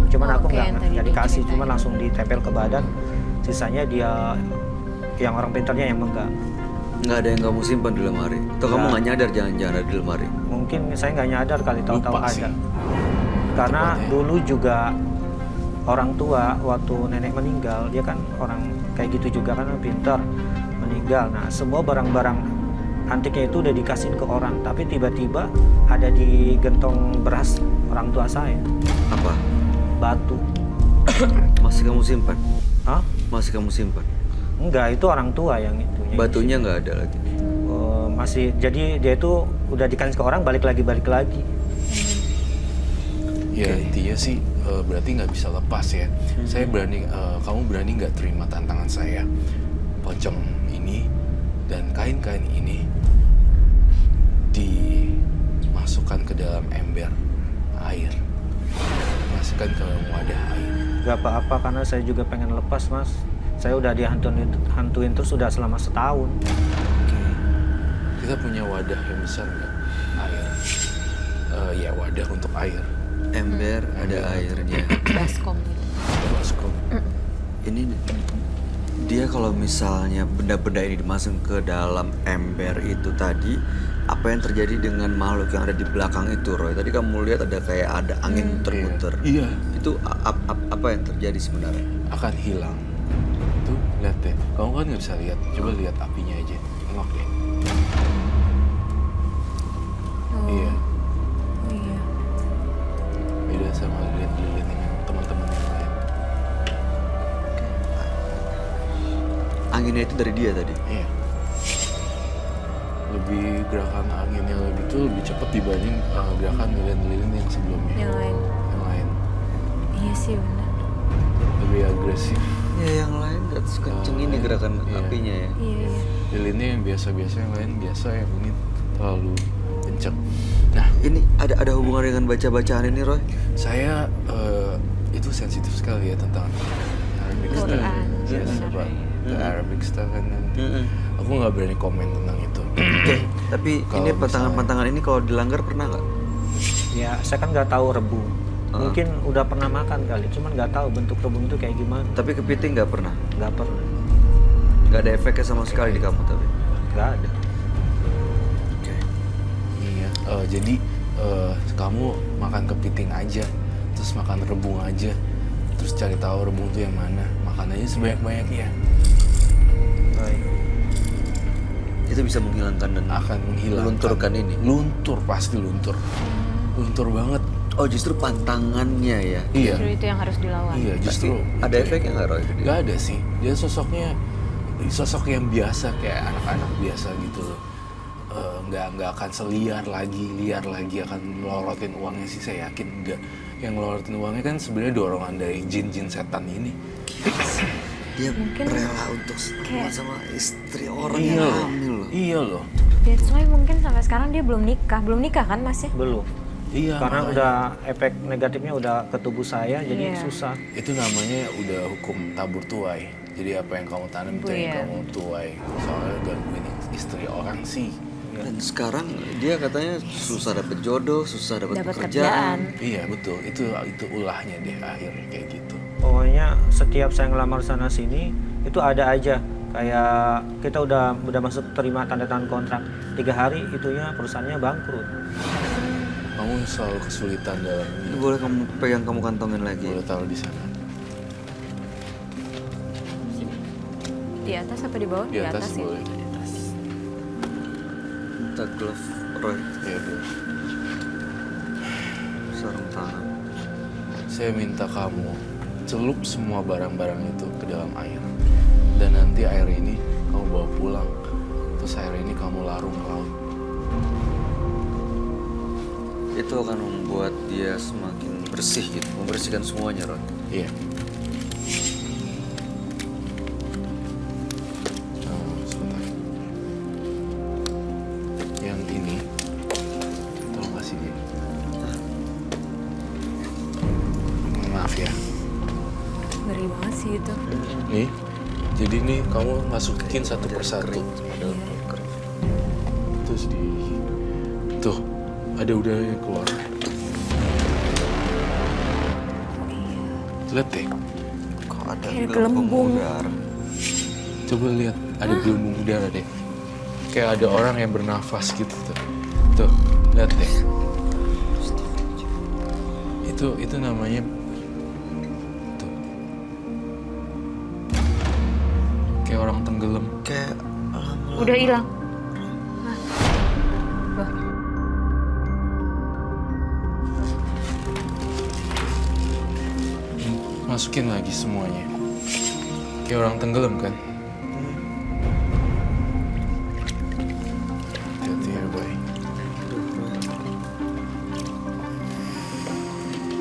Cuman Oh, aku oke, yang tadi nggak dikasih, diceritain. cuman langsung ditempel ke badan. Sisanya dia yang orang pintarnya yang megang. Nggak ada yang kamu simpan di lemari. Atau kamu Nggak. nggak nyadar jangan-jangan ada di lemari? Mungkin saya nggak nyadar kali, tahu-tahu Lupa sih. ada. Karena Tepatnya. dulu juga orang tua waktu nenek meninggal, dia kan orang kayak gitu juga kan pintar, meninggal. Nah semua barang-barang antiknya itu udah dikasihin ke orang, tapi tiba-tiba ada di gentong beras orang tua saya, Apa? batu. Masih kamu simpan? Hah? Masih kamu simpan? Enggak, itu orang tua yang itu. Batunya nggak ada lagi. Oh, masih, jadi dia itu udah dikasih ke orang, balik lagi. Ya Oke. intinya sih berarti nggak bisa lepas ya. Saya berani, kamu berani nggak terima tantangan saya? Pocong ini dan kain-kain ini dimasukkan ke dalam ember air, masukkan ke dalam wadah air. Gak apa-apa karena saya juga pengen lepas, Mas. Saya udah dihantuin terus udah selama setahun. Kita punya wadah yang besar nggak? Air. Ya wadah untuk air. Ember, ada airnya. Baskom gitu. Baskom. Ini dia kalau misalnya benda-benda ini dimasuk ke dalam ember itu tadi, apa yang terjadi dengan makhluk yang ada di belakang itu, Roy? Tadi kamu lihat ada kayak ada angin muter-muter. Iya. Itu apa yang terjadi sebenarnya? Akan hilang. Tuh lihat deh. Kamu kan nggak bisa lihat. Coba lihat apinya aja. Tengok deh. Oh, Iya. oh iya. Beda sama lilin-lilin yang teman-teman yang lain. Anginnya itu dari dia tadi. Iya. Lebih gerakan anginnya lebih cepat dibanding gerakan lilin-lilin yang sebelumnya. Yang lain. Yang lain Iya sih benar. lebih agresif. Ya yang lain nggak sekenceng ini gerakan Iya. apinya ya. Iya iya. Lilinnya yang biasa-biasa, yang lain biasa, yang ini terlalu kenceng. Nah, Ini ada hubungan dengan baca-bacaan ini, Roy? saya itu sensitif sekali ya tentang Arabic style. Quran. Saya Iya, suka benar. ke Arabic style kan. Aku nggak berani komen tentang itu. Oke, tapi Kalau ini pantangan-pantangan ini kalau dilanggar pernah nggak? Ya, saya kan nggak tahu rebung. Mungkin udah pernah makan kali, cuman nggak tahu bentuk rebung itu kayak gimana. Tapi kepiting nggak pernah? Nggak pernah, Nggak ada efeknya sama sekali di kamu tapi? nggak ada. Oke. Iya. Jadi kamu makan kepiting aja, terus makan rebung aja, terus cari tahu rebung itu yang mana, makan aja sebanyak-banyaknya. Baik. Itu bisa menghilangkan dan Akan menghilangkan. melunturkan ini. Luntur, pasti luntur. Luntur banget. Oh justru pantangannya ya? Iya. Justru itu yang harus dilawan. Iya, justru Ada efeknya nggak, Roy? ke dia? Gak ada sih. Dia sosok yang biasa kayak anak-anak biasa gitu loh. Nggak akan liar lagi akan melorotin uangnya sih, saya yakin enggak. Yang melorotin uangnya kan sebenarnya dorongan dari jin-jin setan ini. Dia Mungkin rela untuk kayak- sama istri orang Iya yang loh. hamil loh. Iya loh. That's why mungkin sampai sekarang dia belum nikah kan Mas ya? Belum. Iya. Karena makanya. udah efek negatifnya udah ke tubuh saya, jadi Iya. susah. Itu namanya udah hukum tabur tuai. Jadi apa yang kamu tanam itu yang Iya. kamu tuai. Soalnya gangguin istri orang sih. Dan sekarang dia katanya susah dapet jodoh, susah dapet Dapat pekerjaan. kerjaan. Iya betul. Itu ulahnya deh akhirnya kayak gitu. Pokoknya setiap saya ngelamar sana sini itu ada aja kayak kita udah masuk terima tanda tangan kontrak 3 hari itunya perusahaannya bangkrut. Kamu selalu kesulitan dalam Ini boleh kamu pegang, kamu kantongin lagi. boleh taruh di sana. Di atas apa di bawah? Di atas ya. boleh. Di atas. Minta glove, Roy, Iya Bu. sarung tangan. Saya minta kamu celup semua barang-barang itu ke dalam air. Dan nanti air ini kamu bawa pulang. Terus air ini kamu larung ke laut. Itu akan membuat dia semakin bersih gitu, membersihkan semuanya, Roy. Iya. Sebentar. Yang ini, tolong kasih dia. Maaf ya. Ngeri banget sih itu. Nih, jadi nih kamu masukin satu persatu. Terus tuh, ada udaranya keluar. Lihat deh, Kok ada Kayak gelembung gelembung. udara? coba lihat, ada gelembung udara deh. Kayak ada orang yang bernafas gitu tuh. Tuh, lihat deh. Itu namanya tuh. Kayak orang tenggelam. Kayak Udah hilang. Loh. Masukin lagi semuanya. Kayak orang tenggelam kan? Hati-hati ya, Boy.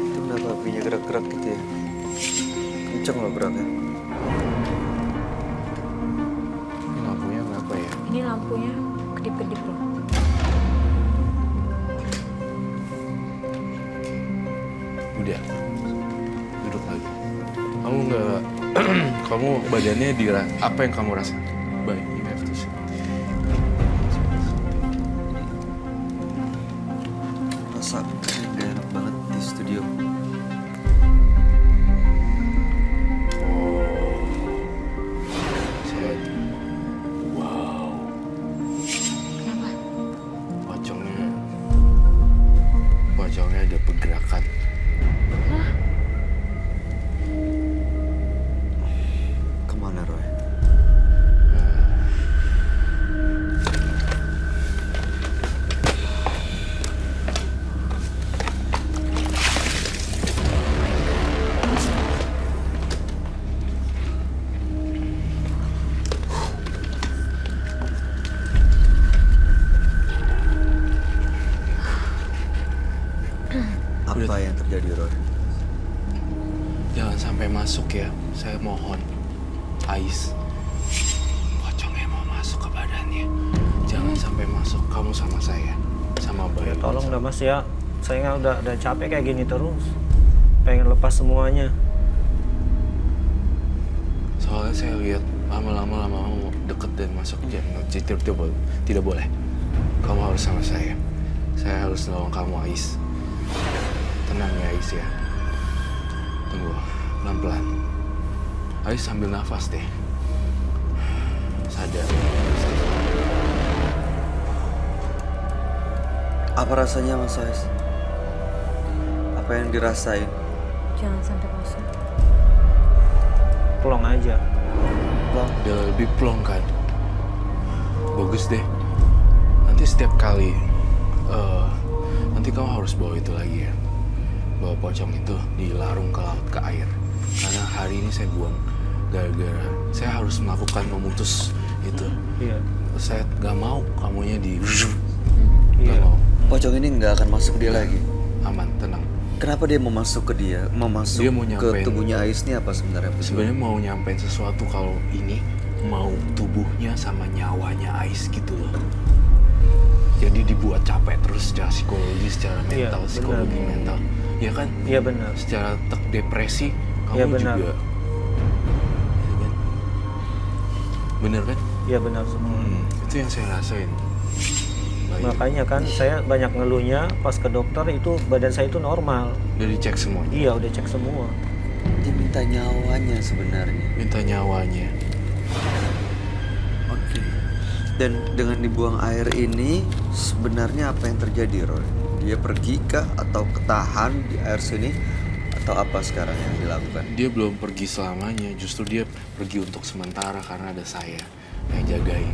itu kenapa apinya gerak-gerak gitu ya? Kenceng loh geraknya. Ini lampunya kenapa ya? Ini lampunya kedip-kedip loh. Udah. Duduk lagi. Kamu nggak... kamu badannya apa yang kamu rasa? Baik, you have to sit. Rasa gak enak banget di studio. Saya... Wow. Kenapa? Pocongnya ada pergerakan. Kemana, Roy? Apa yang terjadi, Roy? Jangan sampai masuk ya, saya mohon. Ais, pocongnya mau masuk ke badannya. Jangan sampai masuk, kamu sama saya. Sama Bayu. Ya tolong dah Mas ya, saya nggak udah capek kayak gini terus. Pengen lepas semuanya. Soalnya saya lihat lama-lama deket dan masuk jangan tidak boleh. Kamu harus sama saya. Saya harus nolong kamu, Ais. Tenang ya, Ais ya. Tunggu, pelan-pelan. Ais sambil nafas deh. Sadar. Apa rasanya, Mas Ais? Apa yang dirasain? Jangan sampai masuk. Plong aja. Udah lebih plong kan? Bagus deh. Nanti setiap kali, nanti kamu harus bawa itu lagi ya. Bawa pocong itu dilarung ke laut, ke air. Karena hari ini saya buang gara-gara saya harus melakukan memutus itu. Iya. Saya gak mau kamunya di... Gak Iya. mau. Pocong ini nggak akan masuk dia lagi. Aman, tenang. Kenapa dia mau masuk ke dia? Mau masuk Dia mau ke nyampein. tubuhnya Ais ini apa sebenarnya? Sebenarnya mau nyampein sesuatu kalau ini mau tubuhnya sama nyawanya Ais gitu loh. Jadi dibuat capek terus secara psikologi, secara Iya, mental, benar. psikologi mental. Ya kan? Iya benar. Secara depresi kamu Iya, benar. juga. Iya kan? Bener kan? Iya benar semua. Itu yang saya rasain. Baik. Makanya kan saya banyak ngeluhnya pas ke dokter itu badan saya itu normal. Udah dicek semuanya. Iya udah cek semua. Dia minta nyawanya sebenarnya. Minta nyawanya. Oke. Dan dengan dibuang air ini sebenarnya apa yang terjadi, Roy? Dia pergi kah atau ketahan di air sini atau apa sekarang yang dilakukan? Dia belum pergi selamanya, justru dia pergi untuk sementara karena ada saya yang jagain.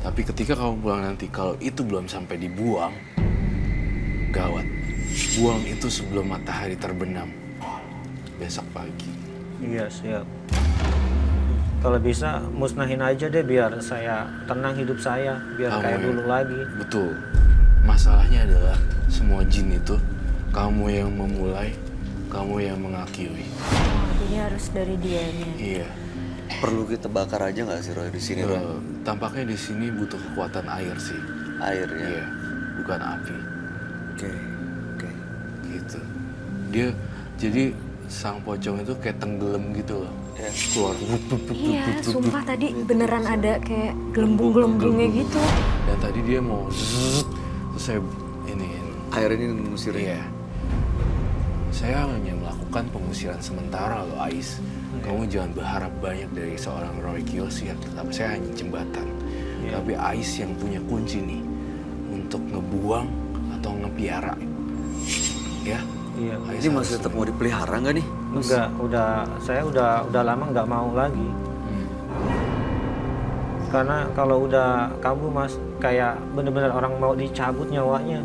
Tapi ketika kamu pulang nanti, kalau itu belum sampai dibuang, gawat. Buang itu sebelum matahari terbenam. Besok pagi. Iya siap. Kalau bisa musnahin aja deh biar saya tenang hidup saya, biar Kamu kayak yang- dulu lagi. Betul. Masalahnya adalah semua jin itu, kamu yang memulai, kamu yang mengakhiri. Jadi harus dari dianya. Iya. Perlu kita bakar aja nggak sih, Roy, di sini, Roy? Tampaknya di sini butuh kekuatan air sih. Air ya. Iya, bukan api. Oke. Oke. Gitu. Dia jadi sang pocong itu kayak tenggelam gitu loh. Ya. Keluar. Iya, sumpah tadi beneran ada kayak gelembung-gelembungnya gitu. Dan tadi dia mau zzz, terus saya iniin. Air ini ngusir. Iya. Saya hanya melakukan pengusiran sementara loh, Ais. Kamu jangan berharap banyak dari seorang Roy Kiyoshi ya. Tapi saya hanya jembatan. Tapi Ais yang punya kunci nih untuk ngebuang atau ngepiara. Ya. Iya. Ais Ini harus masih tetap mau dipelihara nggak nih? Enggak, saya udah lama nggak mau lagi. Karena kalau udah kambuh mas, kayak bener-bener orang mau dicabut nyawanya.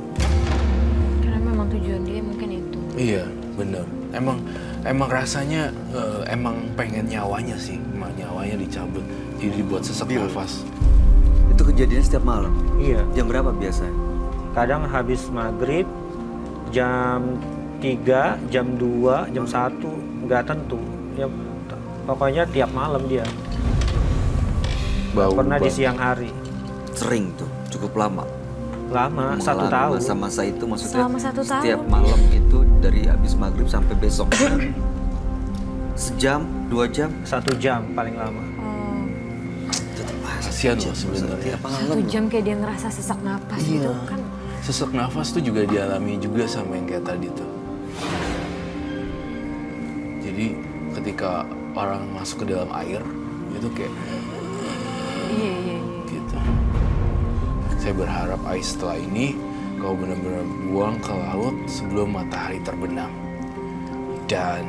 Karena memang tujuan dia mungkin itu. Iya, bener. Emang rasanya emang pengen nyawanya sih, emang nyawanya dicabut, jadi dibuat sesak nafas. Itu kejadian setiap malam. Iya. Jam berapa biasanya? Kadang habis maghrib, jam 3, jam 2, jam 1, nggak tentu. Ya, pokoknya tiap malam dia. Bau Pernah di banget. siang hari. Sering tuh, cukup lama. Lama, 1 Mengalami tahun. Masa-masa itu maksudnya Selama 1 tahun. setiap malam itu dari habis maghrib sampai besok. Sejam, 2 jam. 1 jam paling lama. Kasihan loh sebenarnya. Tiap malam. 1 jam kayak dia ngerasa sesak napas gitu kan. Sesak nafas tuh juga dialami juga sama yang kayak tadi tuh. Jadi ketika orang masuk ke dalam air, itu kayak Iya. gitu. Saya berharap Ais setelah ini kau benar-benar buang ke laut sebelum matahari terbenam. Dan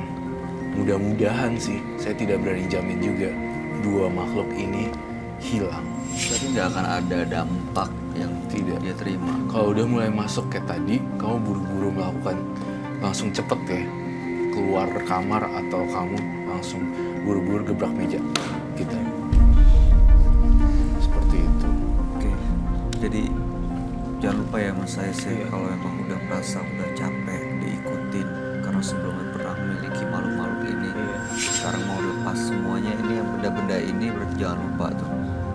mudah-mudahan sih, saya tidak berani jamin juga, 2 makhluk ini hilang. Tapi nggak akan ada dampak yang Tidak. dia terima. Kalau udah mulai masuk kayak tadi, kamu buru-buru melakukan langsung cepet ya keluar kamar atau kamu langsung buru-buru gebrak meja gitu. Seperti itu. Oke. Jadi jangan lupa ya Mas saya sih kalau emang udah merasa udah capek diikutin karena sebelumnya pernah memiliki makhluk-makhluk ini. Sekarang mau lepas semuanya ini yang benda-benda ini berarti jangan lupa tuh.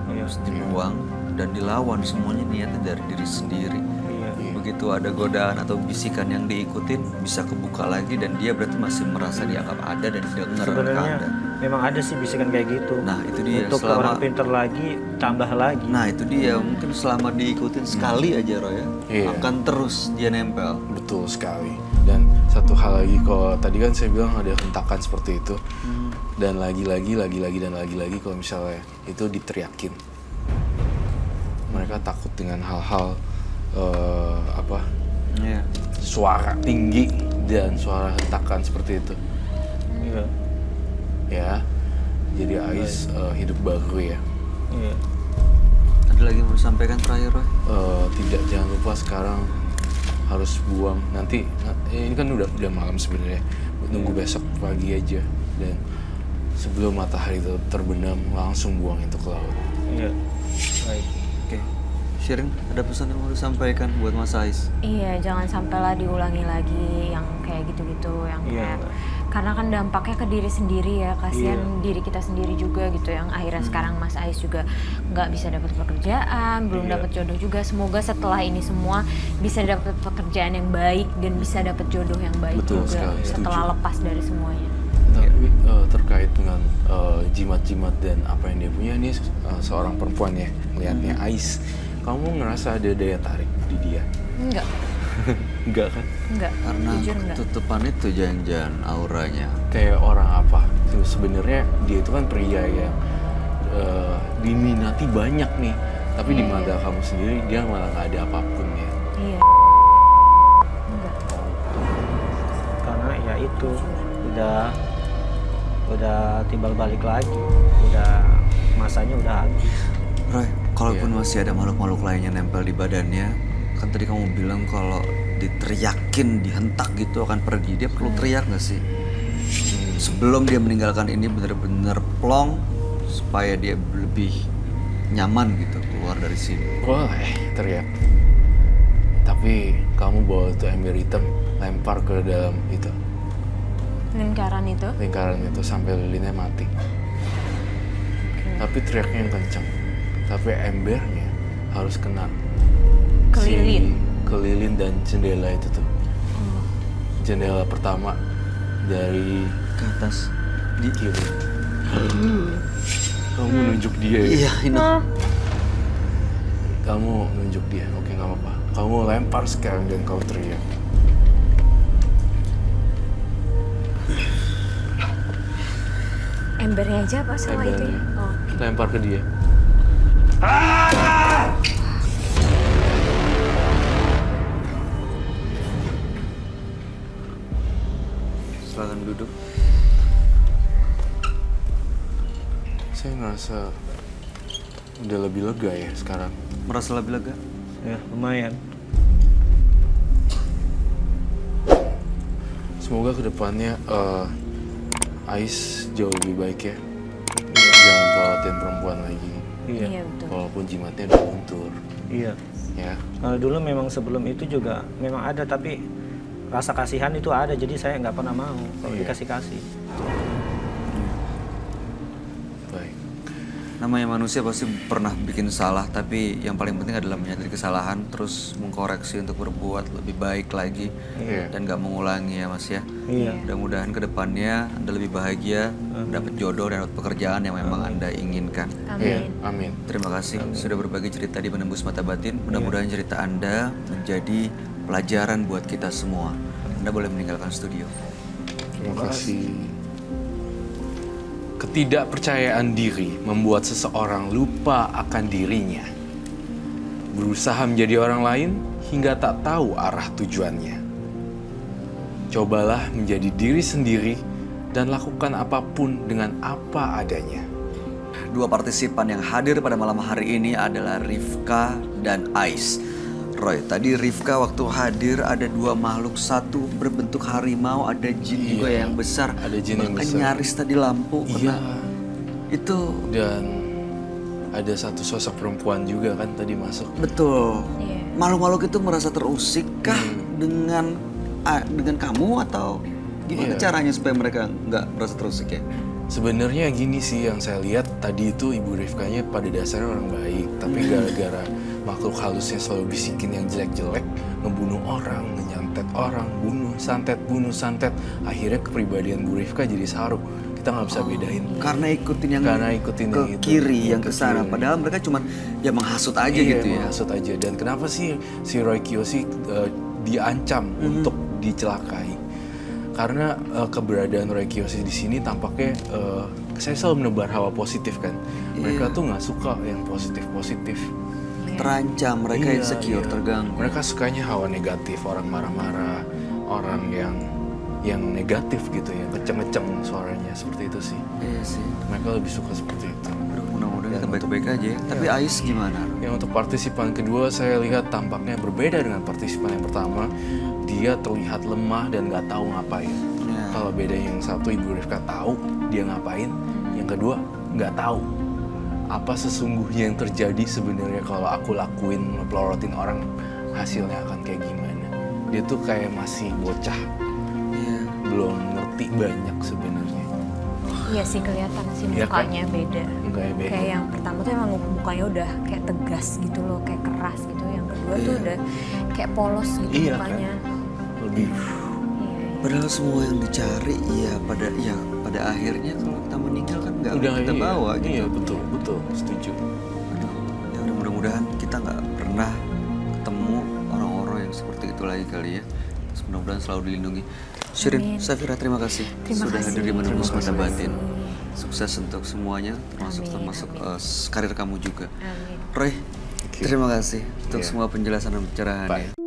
Iya. Harus dibuang dan dilawan semuanya niatnya dari diri sendiri. Iya. Begitu ada godaan atau bisikan yang diikutin bisa kebuka lagi dan dia berarti masih merasa dianggap ada dan didengar Sebenarnya ada. memang ada sih bisikan kayak gitu. Nah itu dia Untuk orang pinter lagi, tambah lagi. Nah itu dia mungkin selama diikutin sekali aja Roy ya Iya. akan terus dia nempel. Betul sekali. Dan satu hal lagi, kalau tadi kan saya bilang ada hentakan seperti itu. Dan lagi-lagi dan lagi-lagi kalau misalnya itu diteriakin. Mereka takut dengan hal-hal Iya. suara tinggi dan suara hentakan seperti itu. Iya. Ya. Jadi Ais hidup baru ya. Iya. Ada lagi yang mau disampaikan terakhir Roy? Tidak, jangan lupa sekarang harus buang. Nanti ini kan udah malam sebenarnya. Nunggu besok pagi aja dan sebelum matahari terbenam langsung buang itu ke laut. Iya. Baik. Oke. Shirin, ada pesan yang mau disampaikan buat Mas Ais? Iya, jangan sampailah diulangi lagi yang kayak gitu-gitu, yang Iya, kayak Mbak. karena kan dampaknya ke diri sendiri ya, kasihan diri kita sendiri juga gitu, yang akhirnya sekarang Mas Ais juga nggak bisa dapat pekerjaan, belum dapat jodoh juga. Semoga setelah ini semua bisa dapat pekerjaan yang baik dan bisa dapat jodoh yang baik Betul juga sekali, setuju. setelah lepas dari semuanya. Tapi terkait dengan jimat-jimat dan apa yang dia punya, ini seorang perempuan ya, melihatnya Ais. Kamu ngerasa ada daya tarik di dia? Enggak, Enggak kan? enggak. Karena Jujur enggak. ketutupan itu jangan-jangan auranya. Kayak orang apa? Sebenarnya dia itu kan pria yang diminati banyak nih. Tapi di mata kamu sendiri dia malah nggak ada apapun ya. Iya. Enggak. Karena ya itu udah timbal balik lagi, udah masanya udah habis. Roy, kalaupun Iya. masih ada makhluk-makhluk lainnya nempel di badannya, kan tadi kamu bilang kalau diteriakin, dihentak gitu akan pergi. Dia perlu teriak nggak sih? Sebelum dia meninggalkan ini bener-bener plong supaya dia lebih nyaman gitu keluar dari sini. Boleh teriak. Tapi kamu bawa tuh ember hitam, lempar ke dalam itu Lingkaran itu. lingkaran itu sampai lilinnya mati. Tapi teriaknya yang kencang. Tapi embernya harus kena Kelilin. ke lilin dan jendela itu tuh. Jendela pertama dari Ke atas. di kiri. Kamu nunjuk dia ya? Iya, ini. Kamu nunjuk dia, oke nggak apa-apa. Kamu lempar sekarang dan kau teriak. Embernya aja apa sama itu ya? Embernya. Oh. Lempar ke dia. Silakan duduk. Saya ngerasa udah lebih lega ya sekarang. Merasa lebih lega? Ya lumayan. Semoga kedepannya Ais jauh lebih baik ya. Jangan khawatir perempuan lagi. Iya. Iya betul. Walaupun jimatnya udah luntur, Iya. ya. Kalau dulu memang sebelum itu juga memang ada, tapi rasa kasihan itu ada, jadi saya nggak pernah mau kalau Iya. dikasih-kasih. Baik. Namanya manusia pasti pernah bikin salah, tapi yang paling penting adalah menyadari kesalahan, terus mengkoreksi untuk berbuat lebih baik lagi, Iya. dan gak mengulangi ya Mas ya. Iya. Mudah-mudahan kedepannya Anda lebih bahagia, dapat jodoh dan dapat pekerjaan yang memang Anda inginkan. Iya, Amin. amin. Terima kasih sudah berbagi cerita di Menembus Mata Batin. Mudah-mudahan cerita Anda menjadi pelajaran buat kita semua. Anda boleh meninggalkan studio. Terima kasih. Ketidakpercayaan diri membuat seseorang lupa akan dirinya. Berusaha menjadi orang lain hingga tak tahu arah tujuannya. Cobalah menjadi diri sendiri dan lakukan apapun dengan apa adanya. Dua partisipan yang hadir pada malam hari ini adalah Rifka dan Ais. Roy, tadi Rifka waktu hadir ada dua makhluk, satu berbentuk harimau, ada jin juga Iya, yang besar. ada jin yang Bahkan besar. nyaris tadi lampu Iya. kena. Itu Dan ada satu sosok perempuan juga kan tadi masuk. betul. Iya. Makhluk-makhluk itu merasa terusik kah dengan kamu atau gimana Iya. caranya supaya mereka nggak merasa terusik ya? Sebenarnya gini sih yang saya lihat tadi itu Ibu Rifkanya pada dasarnya orang baik, tapi gara-gara makhluk halusnya selalu bisikin yang jelek-jelek, ngebunuh orang, ngenyantet orang, bunuh santet, akhirnya kepribadian Bu Rifka jadi saru. Kita nggak bisa bedain. Karena ikutin yang Karena ikutin ke yang itu, kiri, yang ke ke sana. kiri. Padahal mereka cuma ya menghasut aja Iya, gitu ya. maksud aja. Dan kenapa sih si Roy Kiyoshi diancam untuk dicelakai? Karena keberadaan Roy Kiyoshi di sini tampaknya saya selalu menebar hawa positif kan. Mereka tuh nggak suka yang positif-positif. Terancam, mereka Iya, insecure, iya. terganggu. Mereka sukanya hawa negatif, orang marah-marah, orang yang negatif gitu ya, ngeceng-ngeceng suaranya seperti itu sih. Iya sih. Mereka lebih suka seperti itu. Aduh, mudah-mudahan kita baik-baik aja ya. Tapi Ais gimana? Yang untuk partisipan kedua saya lihat tampaknya berbeda dengan partisipan yang pertama. Dia terlihat lemah dan nggak tahu ngapain. Ya. Kalau beda yang satu Ibu Rifka tahu dia ngapain, yang kedua nggak tahu. apa sesungguhnya yang terjadi sebenarnya kalau aku lakuin pelorotin orang, hasilnya akan kayak gimana. Dia tuh kayak masih bocah, belum ngerti banyak sebenarnya. Iya sih, kelihatan sih Iya kan? mukanya beda. Kayak beda. Kayak yang pertama tuh emang mukanya udah kayak tegas gitu loh, kayak keras gitu. Yang kedua tuh udah kayak polos gitu Iya mukanya. kan? Lebih Padahal semua yang dicari ya pada akhirnya kalau kita meninggal kan nggak udah kita bawa gitu. Iya betul, setuju. Aduh, ya udah mudah-mudahan kita nggak pernah ketemu orang-orang yang seperti itu lagi kali ya. Terus mudah-mudahan selalu dilindungi. Shirin, Amin. Safira, terima kasih Terima sudah kasih. hadir di Menembus Terima Mata kasih. Batin. Sukses untuk semuanya, termasuk Amin. karir kamu juga. Amin. Roy, terima kasih untuk Iya. semua penjelasan dan pencerahannya. Bye.